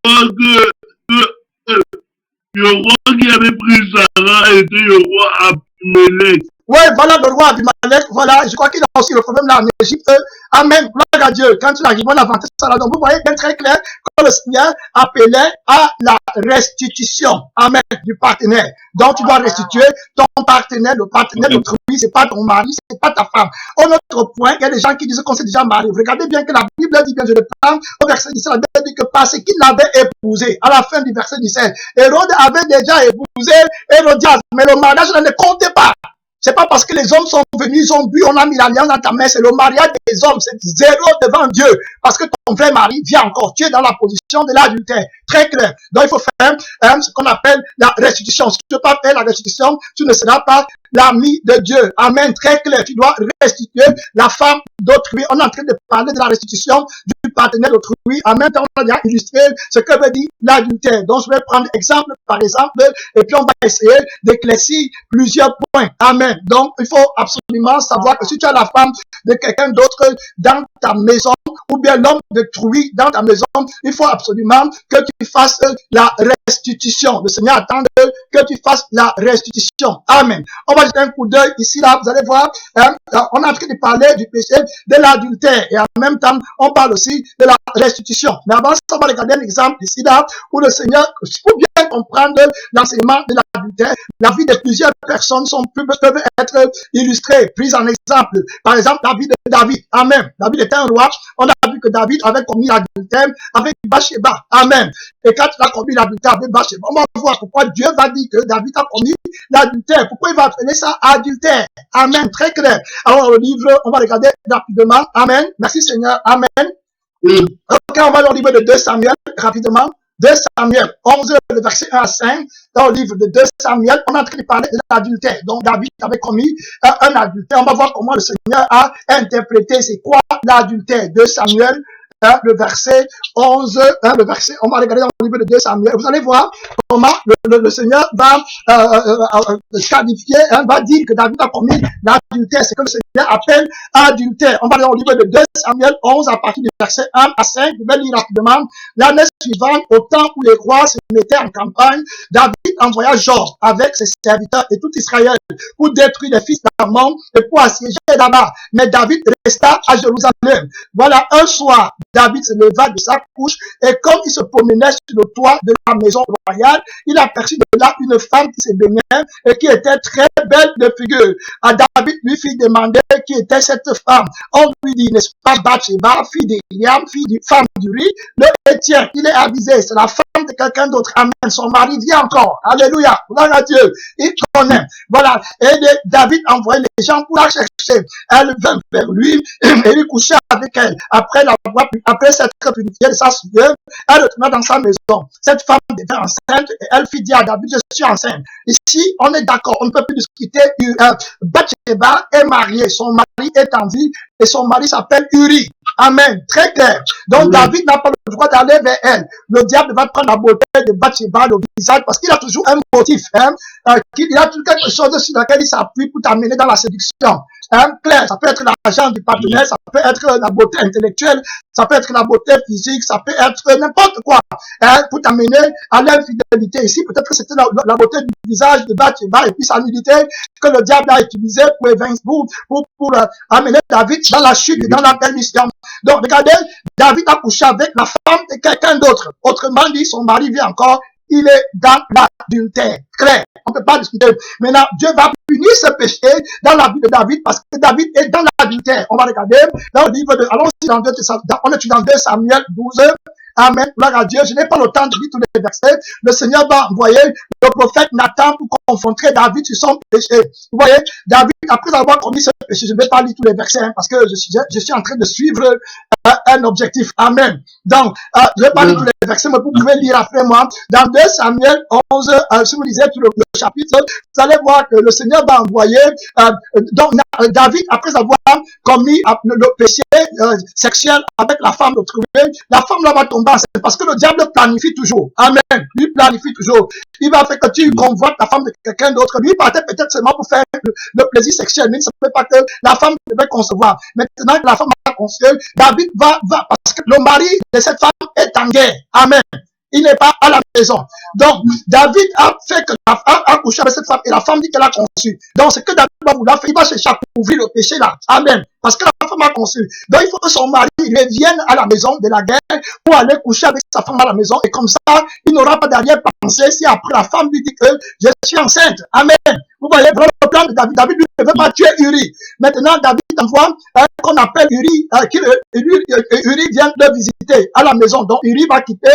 Speaker 2: Le roi qui avait pris Sarah était le roi Abimelech.
Speaker 1: Oui, voilà le roi Abimelech. Voilà, je crois qu'il a aussi le problème là en Égypte. Amen. Gloire à Dieu. Quand tu arrives, on avançait ça là. Donc, vous voyez bien très clair que le Seigneur appelait à la restitution. Amen. Du partenaire. Donc, tu dois restituer ton partenaire, le partenaire d'autrui. C'est pas ton mari, c'est pas ta femme. Au autre point, il y a des gens qui disent qu'on s'est déjà marié. Regardez bien que la Bible dit, bien je le prends, au verset 17, la Bible dit que parce qu'il l'avait épousé, à la fin du verset 17, Hérode avait déjà épousé Hérodias, mais le mariage ne comptait pas. C'est pas parce que les hommes sont venus, ils ont bu, on a mis l'alliance dans ta main, c'est le mariage des hommes, c'est zéro devant Dieu. Parce que ton vrai mari vient encore, tu es dans la position de l'adultère. Très clair. Donc il faut faire ce qu'on appelle la restitution. Si tu ne peux pas faire la restitution, tu ne seras pas l'ami de Dieu. Amen. Très clair. Tu dois restituer la femme d'autrui. On est en train de parler de la restitution du partenaire d'autrui. En même temps, on a déjà illustré ce que veut dire l'adultère. Donc je vais prendre exemple par exemple et puis on va essayer d'éclaircir plusieurs points. Amen. Donc il faut absolument savoir que si tu as la femme de quelqu'un d'autre dans ta maison ou bien l'homme d'autrui dans ta maison, il faut absolument que tu fasses la restitution. Le Seigneur attend que tu fasses la restitution. Amen. On va jeter un coup d'œil ici, là, vous allez voir, on est en train de parler du péché de l'adultère et en même temps, on parle aussi de la restitution. Mais avant ça, on va regarder un exemple ici, là, où le Seigneur, pour bien comprendre l'enseignement de l'adultère, la vie de plusieurs personnes peuvent être illustrées, prises en exemple. Par exemple, la vie de David. Amen. David était un roi. On a vu que David avait commis l'adultère avec Bathsheba. Amen. Et quand il a commis l'adultère avec Bathsheba, on va voir pourquoi Dieu va dire que David a commis l'adultère. Pourquoi il va appeler ça adultère? Amen. Très clair. Alors, le livre, on va regarder rapidement. Amen. Merci Seigneur. Amen. Ok, on va dans le livre de 2 Samuel rapidement. 2 Samuel 11, le verset 1 à 5, dans le livre de 2 Samuel, on est en train de parler de l'adultère. Donc, David avait commis un adultère. On va voir comment le Seigneur a interprété c'est quoi l'adultère. 2 Samuel, le verset 11, le verset, on va regarder dans le livre de 2 Samuel. Vous allez voir comment le Seigneur va qualifier, va dire que David a commis l'adultère. C'est que le Seigneur appelle adultère. On va aller dans le livre de 2 Samuel 11 à partir du verset 1 à 5. Je vais lire rapidement. L'année suivante, au temps où les rois se mettaient en campagne, David envoya Joab avec ses serviteurs et tout Israël pour détruire les fils d'Ammon et pour assiéger là-bas. Mais David resta à Jérusalem. Voilà, un soir, David se leva de sa couche et comme il se promenait sur le toit de la maison royale, il aperçut de là une femme qui se baignait et qui était très belle de figure. À David lui fit demander qui était cette femme. On lui dit, n'est-ce pas Bathsheba, fille d'Eliam, femme d'Uri, le Étienne, il est avisé, c'est la femme de quelqu'un d'autre. Amen. Son mari vient encore. Alléluia. Gloire à Dieu. Il connaît. Voilà. Et David envoyait les gens pour la chercher. Elle vint vers lui et il couchait avec elle. Après s'être purifiée de sa sueur, elle retourna dans sa maison. Cette femme devint enceinte et elle fit dire à David, je suis enceinte. Ici, on est d'accord. On ne peut plus discuter. Bathsheba est mariée. Son mari est en vie et son mari s'appelle Uri. Amen. Très clair. Donc, David n'a pas le droit d'aller vers elle. Le diable va prendre la beauté de Bathsheba, le visage, parce qu'il a toujours un motif. Il a toujours quelque chose sur lequel il s'appuie pour t'amener dans la séduction. Clair, ça peut être l'argent du partenaire, ça peut être la beauté intellectuelle, ça peut être la beauté physique, ça peut être n'importe quoi, pour t'amener à l'infidélité. Ici, peut-être que c'était la beauté du visage de Bathsheba et puis sa nudité que le diable a utilisé pour amener David dans la chute et dans la permission. Donc, regardez, David a couché avec la femme de quelqu'un d'autre. Autrement dit, son mari vient encore, il est dans l'adultère. Clair, on ne peut pas discuter. Maintenant, Dieu va punir ce péché dans la vie de David parce que David est dans l'adultère. On va regarder dans le livre de, allons-y dans 2 Samuel, on est dans 2 Samuel 12. Amen. Gloire à Dieu. Je n'ai pas le temps de lire tous les versets. Le Seigneur va envoyer le prophète Nathan pour confronter David sur son péché. Vous voyez, David, après avoir commis ce péché, je ne vais pas lire tous les versets parce que je suis en train de suivre un objectif. Amen. Donc, je ne vais pas lire tous les versets, mais vous pouvez lire après moi. Dans 2 Samuel 11, si vous lisez tout le chapitre, vous allez voir que le Seigneur va envoyer, donc David, après avoir commis le péché sexuel avec la femme d'autrui, la femme là va tomber enceinte parce que le diable planifie toujours. Amen. Lui planifie toujours. Il va faire que tu convoites la femme de quelqu'un d'autre. Lui partait peut-être seulement pour faire le plaisir sexuel, mais il ne savait pas que la femme devait concevoir. Maintenant que la femme a conçu, David va, parce que le mari de cette femme est en guerre. Amen. Il n'est pas à la maison. Donc, David a fait que la femme a couché avec cette femme et la femme dit qu'elle a conçu. Donc, ce que David va vouloir faire, il va chercher à couvrir le péché là. Amen. parce que la femme a conçu. Donc il faut que son mari revienne à la maison de la guerre pour aller coucher avec sa femme à la maison. Et comme ça, il n'aura pas d'arrière-pensée si après la femme lui dit que je suis enceinte. Amen. Vous voyez, voilà le plan de David. David lui ne veut pas tuer Uri. Maintenant, David envoie qu'on appelle Uri. Uri vient le visiter à la maison. Donc Uri va quitter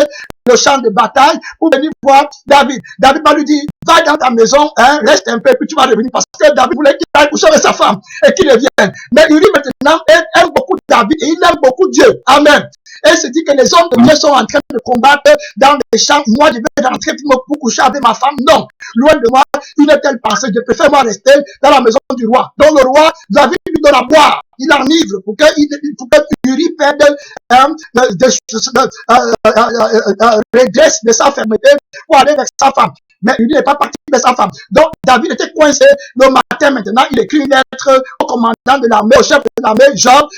Speaker 1: le champ de bataille pour venir voir David. David va lui dire, va dans ta maison, reste un peu, puis tu vas revenir. Parce que David voulait qu'il aille coucher avec sa femme et qu'il revienne. Mais Uri maintenant aime beaucoup David et il aime beaucoup Dieu. Amen. Et se dit que les hommes de Dieu sont en train de combattre dans les champs. Moi, je vais rentrer pour coucher avec ma femme. Non. Loin de moi, une telle pensée. Je préfère moi rester dans la maison du roi. Donc le roi, David lui donne à boire. Il enivre pour que Uri perde redresse de sa fermeté pour aller avec sa femme. Mais Uri n'est pas parti de sa femme. Donc David était coincé le matin. Maintenant, il écrit une lettre au commandant de l'armée, au chef de l'armée, Job,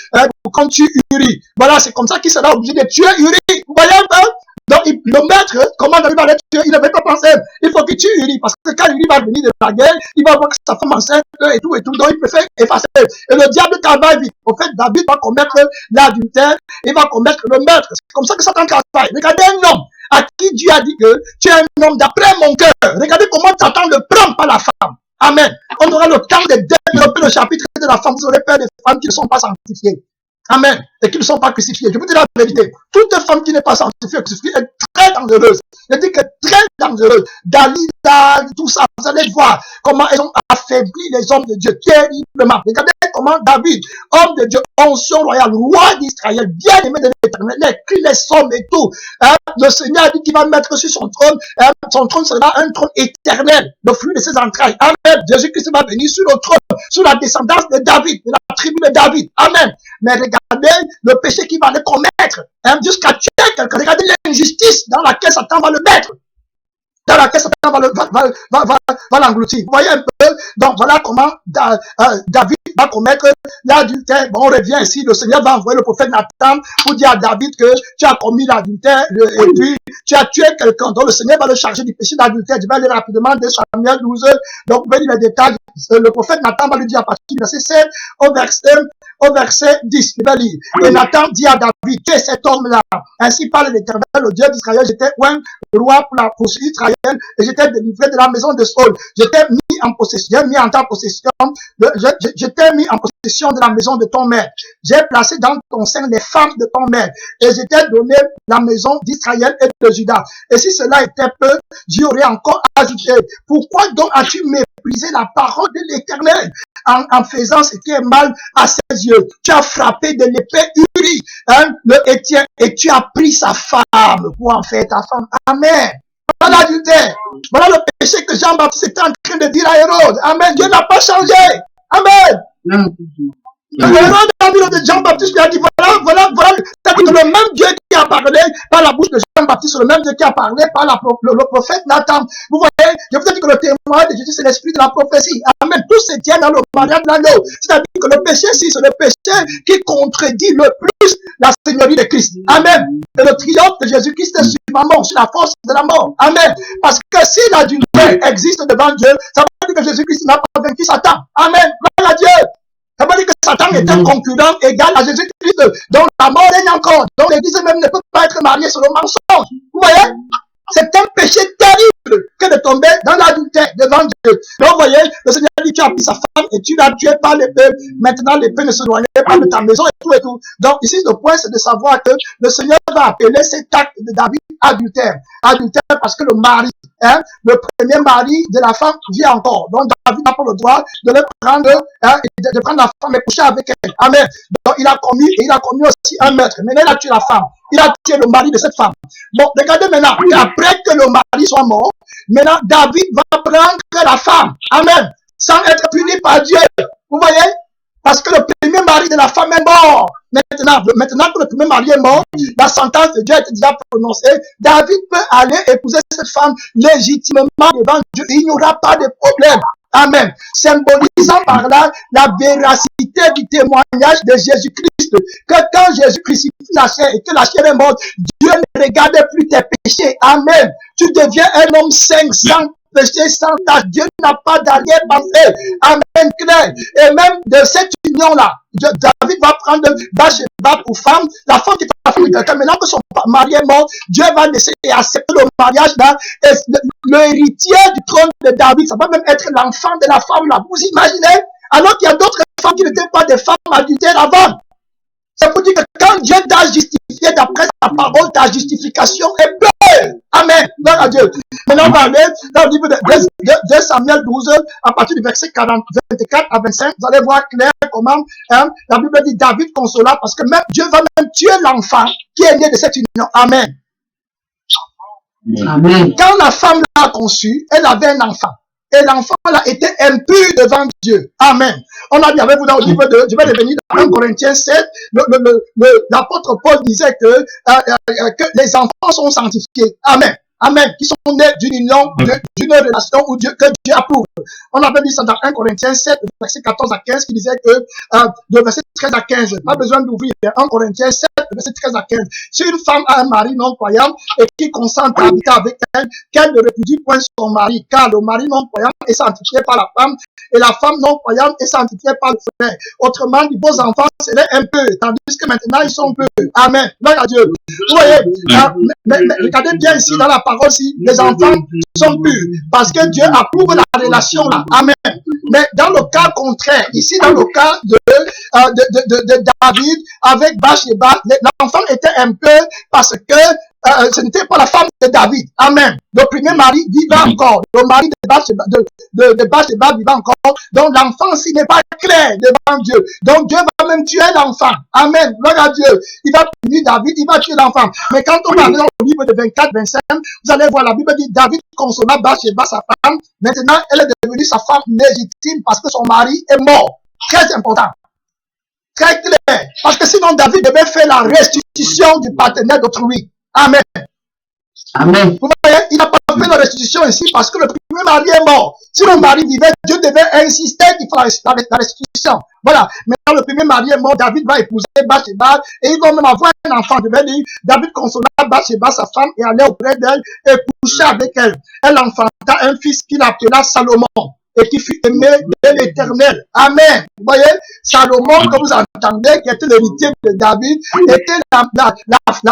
Speaker 1: pour qu'on tue Uri. Voilà, c'est comme ça qu'il sera obligé de tuer Uri. Vous voyez un peu? Donc, le maître, comment David va le tuer? Il n'avait pas pensé. Il faut qu'il tue Uri, parce que quand Uri va venir de la guerre, il va voir que sa femme enceinte et tout. Donc, il préfère effacer. Et le diable travaille vite. Au fait, David va commettre l'adultère, il va commettre le meurtre. C'est comme ça que Satan travaille. Regardez un homme à qui Dieu a dit que tu es un homme d'après mon cœur. Regardez comment Satan le prend par la femme. Amen. On aura le temps de développer le chapitre de la femme. Vous aurez peur des femmes qui ne sont pas sanctifiées. Amen. Et qui ne sont pas crucifiées. Je vous dis la vérité. Toute femme qui n'est pas sanctifiée est très dangereuse. Je dis que très dangereuse. Dalila, tout ça, vous allez voir comment elles ont affaibli les hommes de Dieu terriblement. Regardez comment David, homme de Dieu, onction royale, roi d'Israël, bien aimé de l'Éternel, les cris, les sommes et tout. Le Seigneur a dit qu'il va mettre sur son trône. Son trône sera un trône éternel, le fruit de ses entrailles. Amen. Jésus-Christ va venir sur le trône, sur la descendance de David, de la tribu de David. Amen. Mais regardez le péché qu'il va le commettre, jusqu'à tuer quelqu'un. Regardez l'injustice dans laquelle Satan va le mettre. Dans laquelle Satan va l'engloutir. Vous voyez un peu? Donc voilà comment David va commettre l'adultère. Bon, on revient ici. Le Seigneur va envoyer le prophète Nathan pour dire à David que tu as commis l'adultère et puis tu as tué quelqu'un. Donc le Seigneur va le charger du péché d'adultère. Je vais aller rapidement de Samuel 12. Donc vous voyez les détails. Le prophète Nathan va lui dire à partir du verset 7 au verset 10. Il va lire. Et Nathan dit à David, tu es cet homme-là. Ainsi parle l'Éternel, le Dieu d'Israël. J'étais un roi pour Israël et j'étais délivré de la maison de Saul. J'étais mis en possession de la maison de ton maître. J'ai placé dans ton sein les femmes de ton maître et je t'ai donné la maison d'Israël et de Juda. Et si cela était peu, j'y aurais encore ajouté. Pourquoi donc as-tu méprisé la parole de l'Éternel en faisant ce qui est mal à ses yeux? Tu as frappé de l'épée Uri, le Héthien, et tu as pris sa femme pour en faire ta femme. Amen. Voilà l'adultère. Voilà le péché que Jean-Baptiste était en train de dire à Hérode. Amen. Dieu n'a pas changé. Amen. Hérode a dit de Jean-Baptiste, lui a dit voilà. C'est-à-dire que le même Dieu qui a parlé par la bouche de Jean-Baptiste, le même Dieu qui a parlé par le prophète Nathan. Vous voyez, je vous ai dit que le témoin de Jésus, c'est l'esprit de la prophétie. Amen. Tout se tient dans le mariage de l'agneau. C'est-à-dire que le péché, c'est le péché qui contredit le plus la seigneurie de Christ. Amen. Et le triomphe de Jésus-Christ est sur la mort, sur la force de la mort. Amen. Parce que si l'adultère existe devant Dieu, ça veut dire que Jésus-Christ n'a pas vaincu Satan. Amen. Gloire à Dieu. Ça veut dire que Satan est un concurrent égal à Jésus-Christ. Donc la mort règne encore. Donc l'Église même ne peut pas être mariée sur le mensonge. Vous voyez? C'est un péché terrible que de tomber dans l'adultère devant Dieu. Donc vous voyez, le Seigneur dit, tu as pris sa femme et tu l'as tuée par l'épée. Maintenant l'épée ne se loignait pas de ta maison et tout et tout. Donc ici le point c'est de savoir que le Seigneur va appeler cet acte de David adultère. Adultère parce que le mari, le premier mari de la femme vit encore. Donc David n'a pas le droit de le prendre, de prendre la femme et coucher avec elle. Amen. Donc il a commis aussi un meurtre. Maintenant il a tué la femme. Il a tué le mari de cette femme. Bon, regardez maintenant, après que le mari soit mort, maintenant David va prendre la femme. Amen. Sans être puni par Dieu. Vous voyez? Parce que le premier mari de la femme est mort. Maintenant que le premier mari est mort, la sentence de Dieu est déjà prononcée. David peut aller épouser cette femme légitimement devant Dieu. Il n'y aura pas de problème. Amen. Symbolisant par là la véracité du témoignage de Jésus-Christ. Que quand Jésus crucifie la chair et que la chair est morte, Dieu ne regarde plus tes péchés. Amen. Tu deviens un homme saint, sans péché sans tache. Dieu n'a pas d'arrière-pensée. Amen, clair. Et même de cette union-là, David va prendre Bathsheba pour femme, la femme qui est la femme de quelqu'un. Maintenant que son mari est mort, Dieu va laisser et accepter le mariage là. Et l'héritier du trône de David, ça va même être l'enfant de la femme là. Vous imaginez? Alors qu'il y a d'autres femmes qui n'étaient pas des femmes adultères avant. C'est pour dire que quand Dieu t'a justifié d'après sa parole, ta justification est belle. Amen. Gloire à Dieu. Maintenant, on va aller dans le livre de Samuel 12, à partir du verset 24 à 25. Vous allez voir clair comment la Bible dit David consola, parce que même Dieu va même tuer l'enfant qui est né de cette union. Amen. Amen. Quand la femme l'a conçu, elle avait un enfant. Et l'enfant là était impur devant Dieu. Amen. On a dit avec vous dans le livre de, je vais revenir dans 1 Corinthiens 7, l'apôtre Paul disait que les enfants sont sanctifiés. Amen. Amen. Qui sont nés d'une union, d'une relation que Dieu approuve. On avait dit ça dans 1 Corinthiens 7, verset 14 à 15, qui disait que, de verset 13 à 15, pas besoin d'ouvrir 1 Corinthiens 7, verset 13 à 15. Si une femme a un mari non croyant et qui consent à habiter avec elle, qu'elle ne répudie point son mari, car le mari non croyant est sanctifié par la femme, et la femme non croyante est sanctifiée par le frère. Autrement, les beaux enfants seraient un peu, tandis que maintenant ils sont peu. Amen. Gloire à Dieu. Vous voyez, mais regardez bien ici dans la parole, si les enfants sont purs, parce que Dieu approuve la relation là. Amen. Mais dans le cas contraire, ici dans le cas de David avec Bathsheba, l'enfant était un peu parce que ce n'était pas la femme de David. Amen. Le premier mari vivait encore. Le mari de Bathsheba vivait encore. Donc l'enfant, s'il n'est pas clair devant Dieu. Donc Dieu va même tuer l'enfant. Amen. Gloire à Dieu. Il va punir David, il va tuer l'enfant. Mais quand on va aller dans le livre de 24-25, vous allez voir, la Bible dit David consola Bathsheba, sa femme. Maintenant, elle est devenue sa femme légitime parce que son mari est mort. Très important. Très clair. Parce que sinon, David devait faire la restitution du partenaire d'autrui. Amen. Amen. Vous voyez, il n'a pas fait la restitution ici parce que le premier mari est mort. Si le mari vivait, Dieu devait insister qu'il fasse la restitution. Voilà. Maintenant, le premier mari est mort, David va épouser Bathsheba et ils vont même avoir un enfant. Je vais dire, David consola Bathsheba, sa femme, et allait auprès d'elle et coucha avec elle. Elle enfanta un fils qu'il appela Salomon et qui fut aimé de l'Éternel. Amen. Vous voyez, Salomon, comme vous entendez, qui était l'héritier de David, était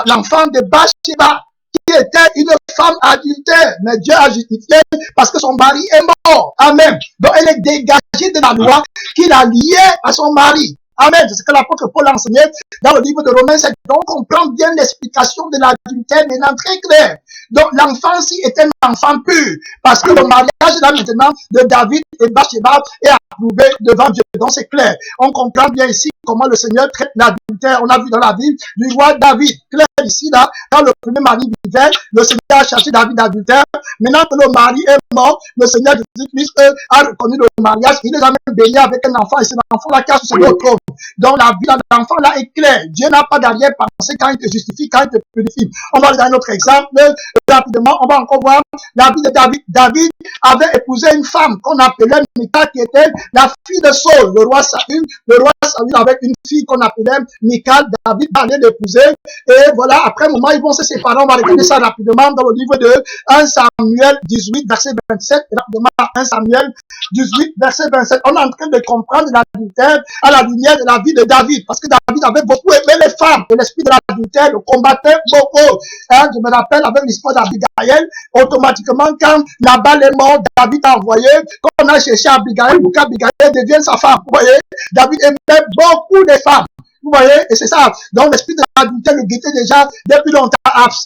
Speaker 1: l'enfant de Bathsheba, qui était une femme adultère. Mais Dieu a justifié parce que son mari est mort. Amen. Donc elle est dégagée de la loi qu'il a liée à son mari. Amen. C'est ce que l'apôtre Paul a enseigné dans le livre de Romains 7. Donc, on comprend bien l'explication de l'adultère maintenant très claire. Donc, l'enfant ci est un enfant pur. Parce que le mariage là maintenant de David et Bathsheba est approuvé devant Dieu. Donc, c'est clair. On comprend bien ici comment le Seigneur traite l'adultère. On a vu dans la vie du roi David. Clair ici, là, quand le premier mari vivait, le Seigneur a cherché David d'adultère. Maintenant que le mari est mort, le Seigneur Jésus-Christ a reconnu le mariage. Il les a même bénis avec un enfant. Et c'est l'enfant-là qui a sur le trône. Donc la vie de l'enfant là est claire. Dieu n'a pas d'arrière-pensée quand il te justifie, quand il te purifie. On va aller dans un autre exemple. Rapidement, on va encore voir la vie de David. David avait épousé une femme qu'on appelait Michal, qui était la fille de Saul, le roi Saül. Le roi Saül avait une fille qu'on appelait Michal. David allait l'épouser. Et voilà, après un moment, ils vont se séparer. On va regarder ça rapidement dans le livre de 1 Samuel 18, verset 27. Rapidement, 1 Samuel 18, verset 27. On est en train de comprendre l'adultère à la lumière de la vie de David, parce que David avait beaucoup aimé les femmes, et l'esprit de l'adultère le combattait beaucoup. Je me rappelle avec l'histoire d'Abigail, automatiquement quand Nabal est mort, David a envoyé, qu'on a cherché Abigail pour qu'Abigail devienne sa femme. Vous voyez, David aimait beaucoup les femmes. Vous voyez, et c'est ça. Donc l'esprit de l'adultère le guettait déjà depuis longtemps.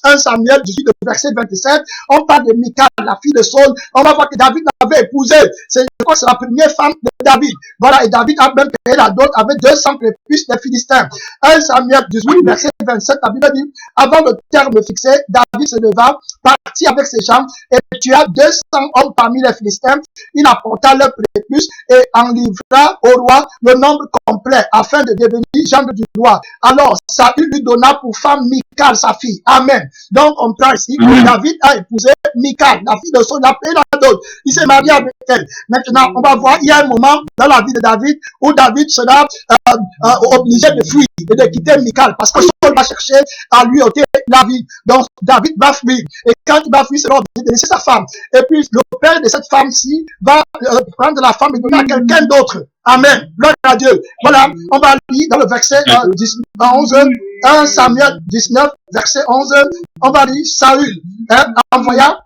Speaker 1: 1 Samuel 18, verset 27, on parle de Michal, la fille de Saul. On va voir que David l'avait épousée. Je crois que c'est la première femme de David. Voilà, et David a même payé la dot avec 200 prépuces des Philistins. 1 Samuel 18, verset 27, la Bible dit, avant le terme fixé, David se leva, partit avec ses gens et tua 200 hommes parmi les Philistins. Il apporta leurs prépuces et en livra au roi le nombre complet afin de devenir gendre du roi. Alors, Saül lui donna pour femme Michal, sa fille. Amen. Donc, on prend ici que David a épousé Michal, la fille de Saül, il a payé la dot. Il s'est marié avec elle. Maintenant, on va voir, il y a un moment dans la vie de David où David sera obligé de fuir et de quitter Michal parce que Saül va chercher à lui ôter la vie. Donc, David va fuir. Et quand il va fuir, il sera obligé de laisser sa femme. Et puis, le père de cette femme-ci va prendre la femme et donner à quelqu'un d'autre. Amen. Gloire à Dieu. Voilà, on va lire dans le verset 11, 1 Samuel 19, verset 11. On va lire Saül envoya.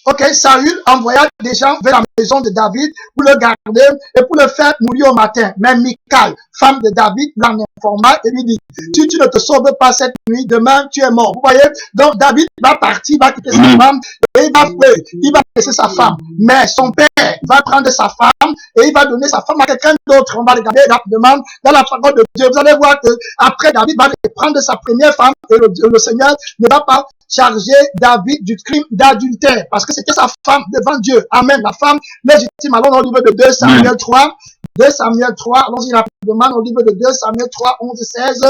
Speaker 1: Ok, Saül envoya des gens vers la maison de David pour le garder et pour le faire mourir au matin. Mais Michal, femme de David, l'en informa et lui dit, si tu ne te sauves pas cette nuit, demain tu es mort. Vous voyez, donc David va partir, va quitter sa femme et il va laisser sa femme. Mais son père va prendre sa femme et il va donner sa femme à quelqu'un d'autre. On va regarder rapidement dans la parole de Dieu. Vous allez voir que après David va prendre sa première femme et le Seigneur ne va pas charger David du crime d'adultère parce que c'était sa femme devant Dieu. Amen. La femme légitime. Allons au livre de 2 Samuel 3. 2 Samuel 3. Allons-y rapidement au livre de 2 Samuel 3, 11, 16.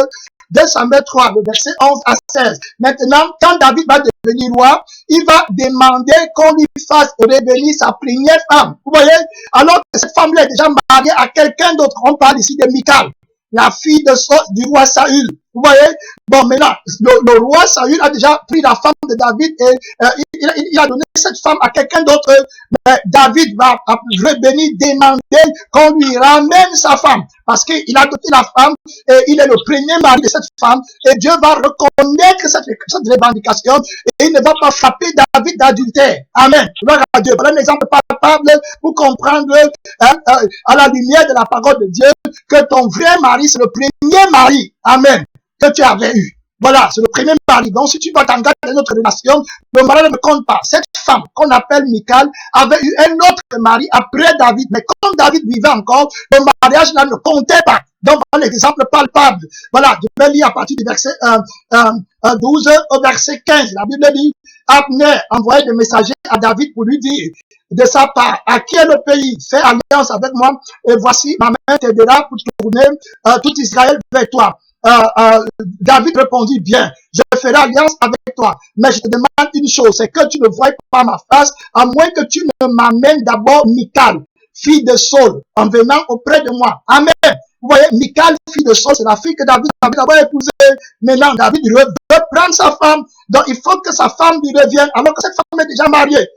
Speaker 1: 2 Samuel 3, le verset 11 à 16. Maintenant, quand David va devenir roi, il va demander qu'on lui fasse revenir sa première femme. Vous voyez? Alors que cette femme-là est déjà mariée à quelqu'un d'autre. On parle ici de Michal, la fille du roi Saül. Vous voyez? Bon, maintenant, le roi Saül a déjà pris la femme de David et il a donné cette femme à quelqu'un d'autre. Mais David va revenir demander qu'on lui ramène sa femme. Parce qu'il a adopté la femme et il est le premier mari de cette femme. Et Dieu va reconnaître cette revendication et il ne va pas frapper David d'adultère. Amen. Gloire à Dieu. Voilà un exemple palpable pour comprendre à la lumière de la parole de Dieu que ton vrai mari, c'est le premier mari. Amen. Que tu avais eu. Voilà, c'est le premier mari. Donc, si tu vas t'engager dans notre relation, le mari ne compte pas. Cette femme qu'on appelle Michal avait eu un autre mari après David. Mais comme David vivait encore, le mariage là ne comptait pas. Donc, voilà l'exemple palpable. Voilà, je vais lire à partir du verset 12 au verset 15. La Bible dit, Abner envoyait des messagers à David pour lui dire de sa part, à qui est le pays? Fais alliance avec moi et voici ma main t'aidera pour tourner tout Israël vers toi. David répondit, bien, je ferai alliance avec toi, mais je te demande une chose, c'est que tu ne voies pas ma face, à moins que tu ne m'amènes d'abord Michal, fille de Saul, en venant auprès de moi. Amen. Vous voyez, Michal, fille de Saul, c'est la fille que David avait épousée. Maintenant, David veut prendre sa femme, donc il faut que sa femme lui revienne, alors que cette femme est déjà mariée.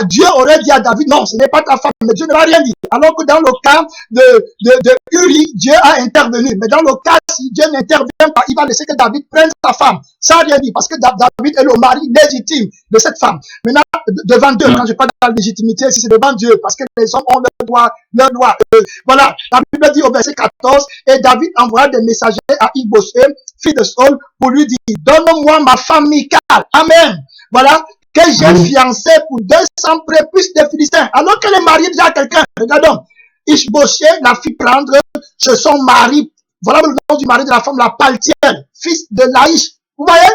Speaker 1: Dieu aurait dit à David, non, ce n'est pas ta femme, mais Dieu ne va rien dit. Alors que dans le cas de Uri, Dieu a intervenu. Mais dans le cas, si Dieu n'intervient pas, il va laisser que David prenne sa femme. Ça n'a rien dit, parce que David est le mari légitime de cette femme. Maintenant, devant Dieu, quand je parle de la légitimité, si c'est devant Dieu, parce que les hommes ont leur droit. Voilà, la Bible dit au verset 14, et David envoya des messagers à Ish-Bosheth, fille de Saul, pour lui dire, donne-moi ma femme Michal. Amen. Voilà. Que j'ai fiancé pour 200 prépuces des Philistins. Alors qu'elle est mariée déjà à quelqu'un. Regardons. Ish-Bosheth la fit prendre chez son mari. Voilà le nom du mari de la femme, la Paltiel, fils de Laïch. Vous voyez?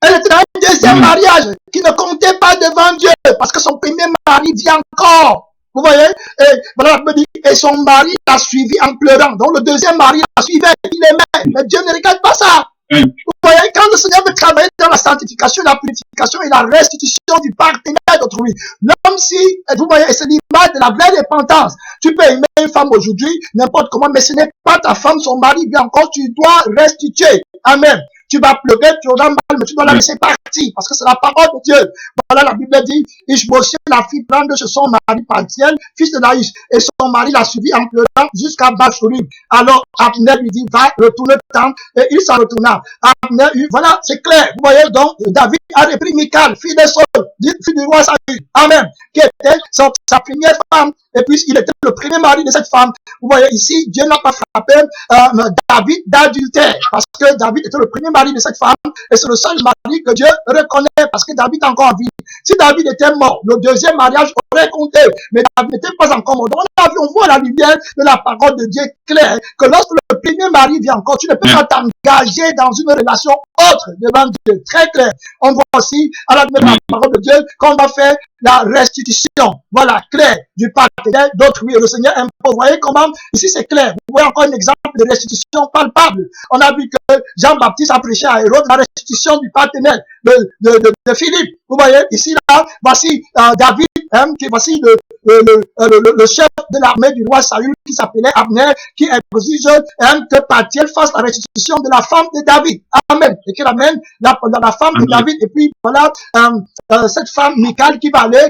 Speaker 1: Elle était dans un deuxième mariage qui ne comptait pas devant Dieu. Parce que son premier mari vit encore. Vous voyez? Et voilà, et son mari l'a suivi en pleurant. Donc le deuxième mari la suivait. Il aimait. Mais Dieu ne regarde pas ça. Vous voyez, quand le Seigneur veut travailler dans la sanctification, la purification et la restitution du partenaire d'autrui, l'homme, si, vous voyez, c'est l'image de la vraie repentance. Tu peux aimer une femme aujourd'hui, n'importe comment, mais ce n'est pas ta femme, son mari, bien encore, tu dois restituer. Amen. Tu vas pleurer, tu auras mal, mais tu dois la laisser partir, parce que c'est la parole de Dieu. Voilà, la Bible dit, Ish-Bosheth la fit prendre chez son mari Paltiel, fils de Laïch, et son mari l'a suivi en pleurant jusqu'à Bachorim. Alors, Abner lui dit, va, retourne le temps, et il s'en retourna. Abner, voilà, c'est clair. Vous voyez, donc, David a repris Michal, fille de Saul, fille du roi Saül. Amen. Qui était sa première femme, et puis il était le premier mari de cette femme. Vous voyez, ici, Dieu n'a pas frappé David d'adultère, parce que David était le premier mari de cette femme, et c'est le seul mari que Dieu reconnaît, parce que David est encore en vie. Si David était mort, le deuxième mariage aurait compté. Mais David n'était pas encore mort. Donc on voit la lumière de la parole de Dieu claire que lorsque le premier mari vient encore, tu ne peux pas t'engager dans une relation autre devant Dieu. Très clair. On voit aussi à la lumière de la parole de Dieu qu'on va faire la restitution. Voilà, clair, du partenaire d'autrui. Le Seigneur impose. Vous voyez comment, ici c'est clair. Vous voyez encore un exemple de restitution palpable. On a vu que Jean-Baptiste a prêché à Hérode la restitution du partenaire de Philippe. Vous voyez, ici là, voici David, voici le chef de l'armée du roi Saül qui s'appelait Abner, qui exige que Paltiel fasse la restitution de la femme de David. Amen. Et qu'il amène la femme de David. Et puis voilà, cette femme, Michal, qui va aller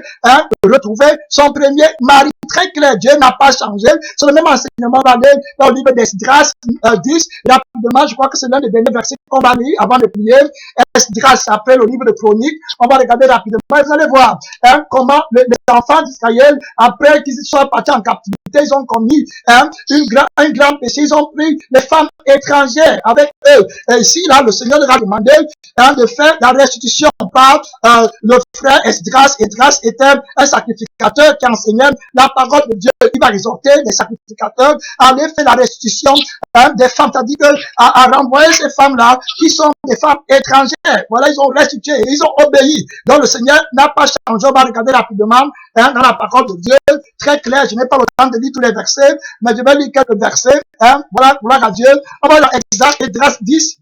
Speaker 1: retrouver son premier mari. Très clair, Dieu n'a pas changé. C'est le même enseignement, on va aller dans le livre d'Esdras 10. Rapidement, je crois que c'est l'un des derniers versets qu'on va lire avant de prier. Esdras, après le livre de Chroniques, on va regarder rapidement. Et vous allez voir comment les enfants d'Israël, après qu'ils soient partis en captivité, ils ont commis un grand péché. Ils ont pris les femmes étrangères avec eux. Et ici, là, le Seigneur leur a demandé de faire la restitution par le frère Esdras. Esdras était un sacrificateur qui enseignait la parole de Dieu. Il va exhorter les sacrificateurs à aller faire la restitution des femmes, c'est-à-dire à renvoyer ces femmes-là qui sont des femmes étrangères. Voilà, ils ont restitué, ils ont obéi. Donc le Seigneur n'a pas changé. On va regarder rapidement dans la parole de Dieu, très clair. Je n'ai pas le temps de lire tous les versets, mais je vais lire quelques versets. Voilà, gloire à Dieu. On va dans Esdras 10.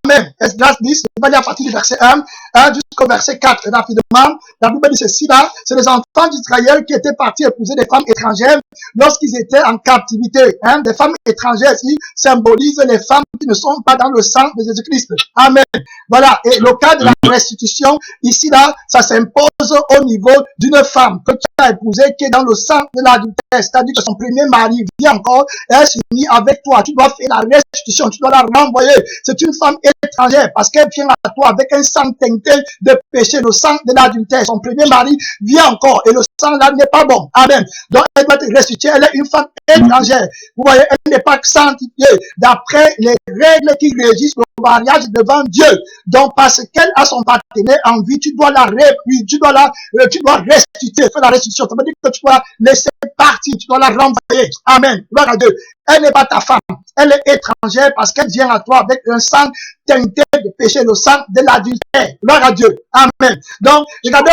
Speaker 1: Amen. Esdras 10, je vais lire à partir du verset 1 jusqu'au verset 4. Rapidement, la Bible dit ceci là, c'est les enfants d'Israël qui étaient partis épouser des femmes étrangères lorsqu'ils étaient en captivité. Des femmes étrangères ici symbolisent les femmes qui ne sont pas dans le sang de Jésus-Christ. Amen. Voilà. Et le cas de la restitution, ici là, ça s'impose au niveau d'une femme que tu as épousée qui est dans le sang de l'adultère. C'est-à-dire que son premier mari vient encore et elle s'unit avec toi. Tu dois faire la restitution, tu dois la renvoyer. C'est une femme étrangère parce qu'elle vient à toi avec un sang teinté de péché, le sang de l'adultère. Son premier mari vient encore et le sang là n'est pas bon. Amen. Donc elle doit être restituée. Elle est une femme étrangère. Vous voyez, elle n'est pas sanctifiée d'après les règles qui régissent le mariage devant Dieu. Donc parce qu'elle a son partenaire en vie, tu dois la restituer, tu dois restituer, faire la restitution. Ça veut dire que tu dois laisser partir, tu dois la renvoyer. Amen. Gloire à Dieu. Elle n'est pas ta femme. Elle est étrangère parce qu'elle vient à toi avec un sang teinté de péché, le sang de l'adultère. Gloire à Dieu. Amen. Donc, regardez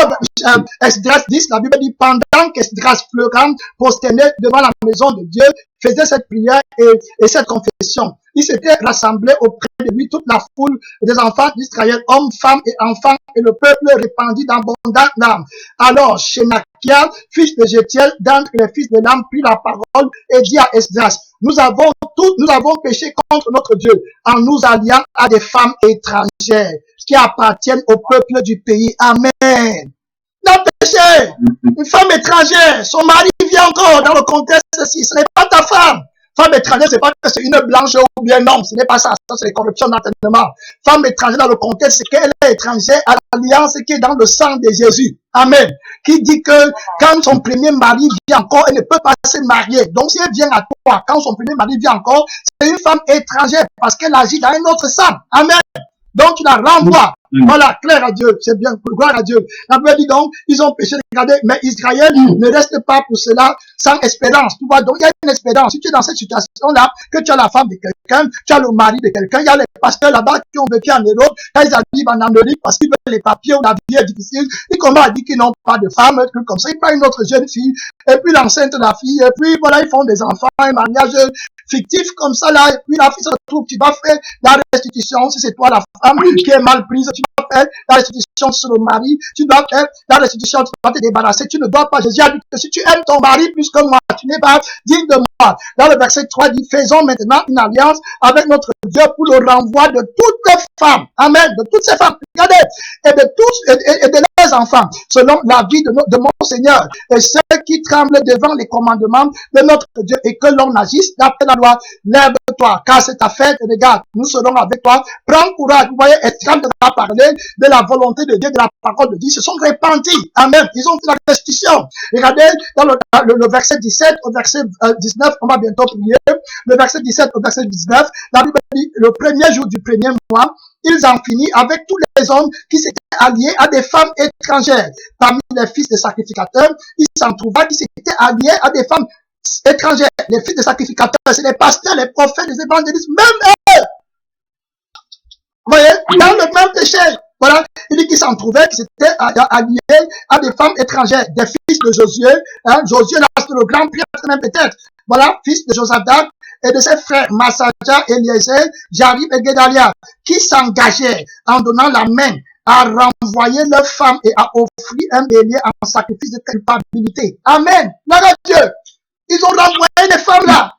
Speaker 1: Esdras 10, la Bible dit, pendant qu'Esdras pleurant, prosterné devant la maison de Dieu, faisait cette prière et cette confession. Il s'était rassemblé auprès de lui toute la foule des enfants d'Israël, hommes, femmes et enfants, et le peuple répandit d'abondantes larmes. Alors, Shenakia, fils de Jétiel, d'entre les fils de l'âme, prit la parole et dit à Esdras, nous avons péché contre notre Dieu en nous alliant à des femmes étrangères qui appartiennent au peuple du pays. Amen. N'a péché. Une femme étrangère, son mari vient encore dans le contexte-ci. Ce n'est pas ta femme. Femme étrangère, c'est pas que c'est une blanche ou bien non, ce n'est pas ça. Ça, c'est les corruptions d'entraînement. Femme étrangère dans le contexte, c'est qu'elle est étrangère à l'alliance qui est dans le sang de Jésus. Amen. Qui dit que quand son premier mari vient encore, elle ne peut pas se marier. Donc, si elle vient à toi, quand son premier mari vient encore, c'est une femme étrangère parce qu'elle agit dans un autre sang. Amen. Donc, tu la renvoies. Voilà, clair à Dieu, c'est bien, gloire à Dieu. La Bible dit donc, ils ont péché, regardez, mais Israël ne reste pas pour cela sans espérance. Tu vois, donc il y a une espérance. Si tu es dans cette situation-là, que tu as la femme de quelqu'un, tu as le mari de quelqu'un, il y a les pasteurs là-bas qui ont vécu en Europe, quand ils arrivent en Amérique parce qu'ils veulent les papiers ou la vie est difficile, ils commencent à dire qu'ils n'ont pas de femme, un truc comme ça. Ils prennent une autre jeune fille, et puis l'enceinte de la fille, et puis voilà, ils font des enfants, un mariage fictif comme ça là, et puis la fille se retrouve, tu vas faire la restitution, si c'est toi la femme qui est mal prise, tu dois faire la restitution sur le mari, tu dois faire la restitution, tu dois te débarrasser, tu ne dois pas, Jésus a dit que si tu aimes ton mari plus que moi, tu n'es pas digne de moi. Dans le verset 3 dit, faisons maintenant une alliance avec notre Dieu pour le renvoi de toutes les femmes, amen, de toutes ces femmes, regardez, et de tous, et de leurs enfants, selon la vie de mon Seigneur, et ceux qui tremblent devant les commandements de notre Dieu, et que l'on agisse d'après la loi. Lève-toi, car c'est ta fête, et regarde, nous serons avec toi. Prends courage. Vous voyez, Esdras a parlé de la volonté de Dieu, de la parole de Dieu. Ils se sont répandus. Amen. Ils ont fait la restitution. Regardez, dans le verset 17 au verset 19, on va bientôt prier. Le verset 17 au verset 19, la Bible dit, le premier jour du premier mois, ils en finirent avec tous les hommes qui s'étaient alliés à des femmes étrangères. Parmi les fils des sacrificateurs, il s'en trouva qui s'étaient alliés à des femmes étrangères. Les fils des sacrificateurs, c'est les pasteurs, les prophètes, les évangélistes, même eux. Vous voyez, dans le même péché. Voilà, il dit qu'ils s'en trouvaient, qu'ils s'étaient alliés à des femmes étrangères, des fils de Josué. Josué, là, c'est le grand prêtre, même peut-être. Voilà, fils de Josadak et de ses frères Massaja, Eliezer, Jarib et Gedalia, qui s'engageaient en donnant la main à renvoyer leurs femmes et à offrir un bélier en sacrifice de culpabilité. Amen. Gloire à Dieu. Ils ont renvoyé les femmes là.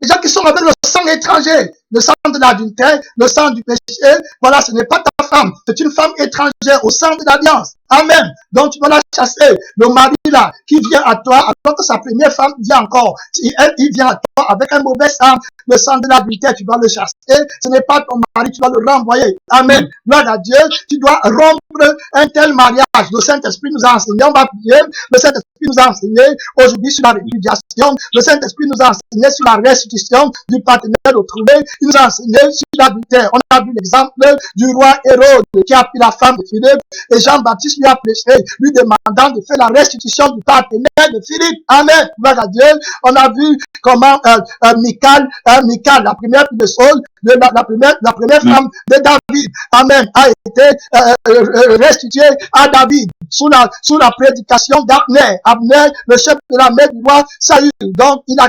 Speaker 1: Les gens qui sont avec le sang étranger, le sang de l'adultère, le sang du péché, voilà, ce n'est pas ta femme, c'est une femme étrangère au sang de l'alliance. Amen. Donc tu vas la chasser. Le mari là, qui vient à toi, alors que sa première femme vient encore. Il vient à toi avec un mauvais sang, le sang de l'adultère, tu dois le chasser. Ce n'est pas ton mari, tu dois le renvoyer. Amen. Gloire à Dieu, tu dois rompre un tel mariage. Le Saint-Esprit nous a enseigné, on va prier. Le Saint-Esprit nous a enseigné aujourd'hui sur la répudiation. Le Saint-Esprit nous a enseigné sur la restitution du partenaire retrouvé. Il nous a enseigné sur l'adultère. On a vu l'exemple du roi Hérode qui a pris la femme de Philippe et Jean-Baptiste lui a prêché, lui demandant de faire la restitution du partenaire de Philippe. Amen. Gloire à Dieu. On a vu comment Michal, la première fille de Saul, la première femme de David, amen, a été restituée à David sous la prédication d'Abner. Abner, le chef de la mère du roi Saül. Donc, elle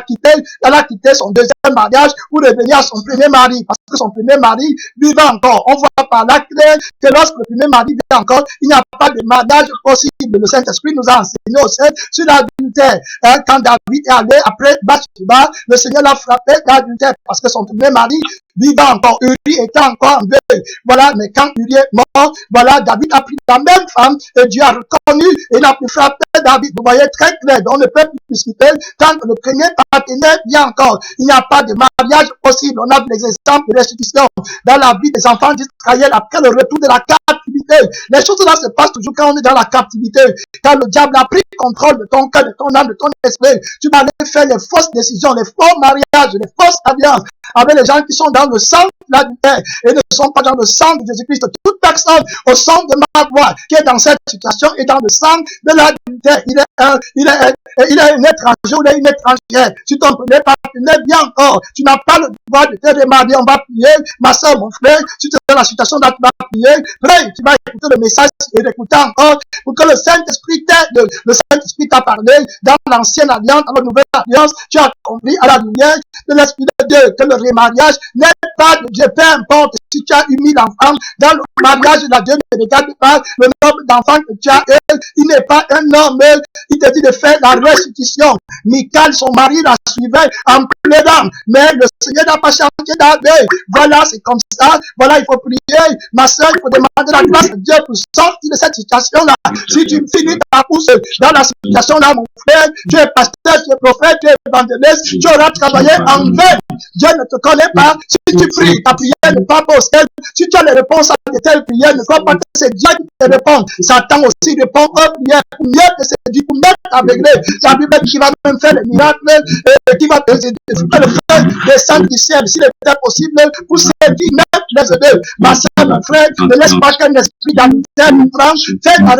Speaker 1: a quitté son deuxième mariage pour revenir à son premier mari, parce que son premier mari vivait encore. On voit par là que lorsque le premier mari vit encore, il n'y a pas de mariage possible. Le Saint-Esprit nous a enseigné aussi sur l'adultère. Quand David est allé après Bathsheba, le Seigneur l'a frappé d'adultère parce que son premier mari vivait encore. Uri était encore en deuil. Voilà, mais quand Uri est mort, voilà, David a pris la même femme et Dieu a reconnu et il a pu frapper David. Vous voyez très clair, on ne peut plus discuter tant que le premier partenaire vient encore. Il n'y a pas de mariage possible. On a vu les exemples de restitution dans la vie des enfants d'Israël après le retour de la captivité. Les choses là se passent toujours quand on est dans la captivité. Quand le diable a pris contrôle de ton cœur, de ton âme, de ton esprit, tu vas aller faire les fausses décisions, les faux mariages, les fausses alliances avec les gens qui sont dans le sang de l'adultère et ne sont pas dans le sang de Jésus-Christ. Toute personne au sang de ma voix qui est dans cette situation est dans le sang de l'adultère. Il est un étranger ou il est une étrangère. Si ton premier partenaire vient encore, tu n'as pas le droit de te remarier. On va prier, ma soeur, mon frère, si tu es dans la situation là, tu vas prier. Prie, tu vas écouter le message et l'écouter encore pour que le Saint-Esprit t'a parlé dans l'ancienne alliance, dans la nouvelle alliance. Tu as compris à la lumière de l'Esprit de Dieu que le remariage n'est pas de Dieu. Peu importe si tu as eu 1000 enfants dans le mariage de la Dieu ne regarde pas le nombre d'enfants que tu as. Il n'est pas un homme. Il te dit de faire la restitution. Michal, son mari, la suivait en pleurant. Mais le Seigneur n'a pas changé d'avis. Voilà, c'est comme ça. Voilà, il faut prier. Ma soeur, il faut demander la grâce de Dieu pour sortir de cette situation-là. Si tu finis ta pousse dans la situation-là, mon frère, tu es pasteur, tu es prophète, tu es évangéliste, tu auras travaillé en vain. Dieu ne te connaît pas. Si tu pries, ta prière n'est pas au ciel. Si tu as les réponses à de telles prières, ne crois pas que c'est Dieu qui te répond. Satan aussi répond aux prières pour mieux te séduire, pour mieux t'aveugler. La Bible qui va même faire les miracles et qui va te faire le feu descendre du ciel, s'il était possible, pour séduire même les aider. Ma soeur, mon frère, ne laisse pas qu'un esprit d'adultère nous prenne. Fais ta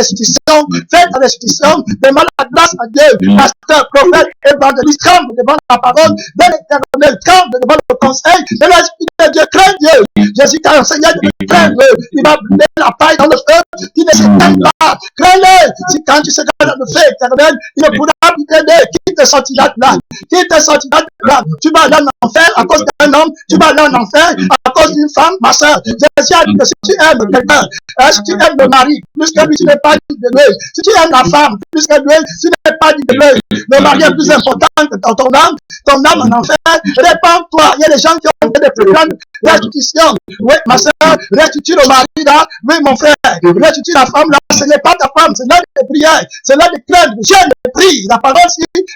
Speaker 1: restitution, demande la grâce à Dieu. Pasteur, prophète, évangéliste, tremble devant la parole de l'Éternel, tremble devant le conseil de l'Esprit de Dieu. Crains Dieu. Jésus t'a enseigné de craindre. Il va brûler la paille dans le feu qui ne s'éteint pas. Crains-le. Si quand tu seras dans le feu éternel, il ne pourra plus t'aider. Qui te sortira de là? Qui te sortira de là? Tu vas aller en enfer à cause d'un homme. Tu vas aller en enfer à cause d'une femme, ma soeur. Jésus a dit que si tu aimes quelqu'un, si tu aimes le mari, plus que lui, tu n'es pas dit de lui. Si tu aimes la femme, plus que lui, tu n'es pas dit de lui. Le mari est plus important que ton âme en enfer. Répands-toi. Il y a des gens qui ont fait des programmes de restitution. Oui, ma soeur, restitue le mari là. Oui, mon frère, restitue la femme là. ce n'est pas ta femme, c'est l'heure de prière, c'est l'heure de craindre, jeûne et prie. La parole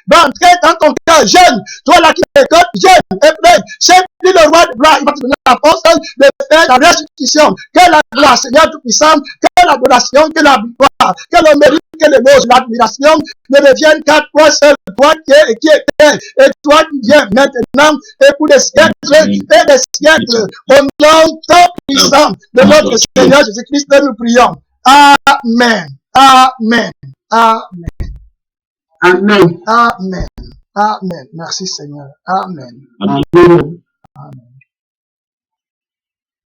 Speaker 1: va entrer dans ton cœur, jeûne. Toi là qui t'écoutes, jeûne et prie. C'est lui le roi de gloire, il va te donner la force de faire la restitution. Que la gloire, Seigneur Tout-Puissant, que l'adoration, que la victoire, que le mérite, que l'éloge, l'admiration ne reviennent qu'à toi seul, toi qui es et qui étais, et toi qui viens maintenant et pour des siècles et des siècles. Au nom puissant de notre Seigneur Jésus-Christ, nous prions. Amen. Amen. Amen.
Speaker 2: Amen.
Speaker 1: Amen. Amen. Merci Seigneur. Amen.
Speaker 2: Amen.
Speaker 1: Amen.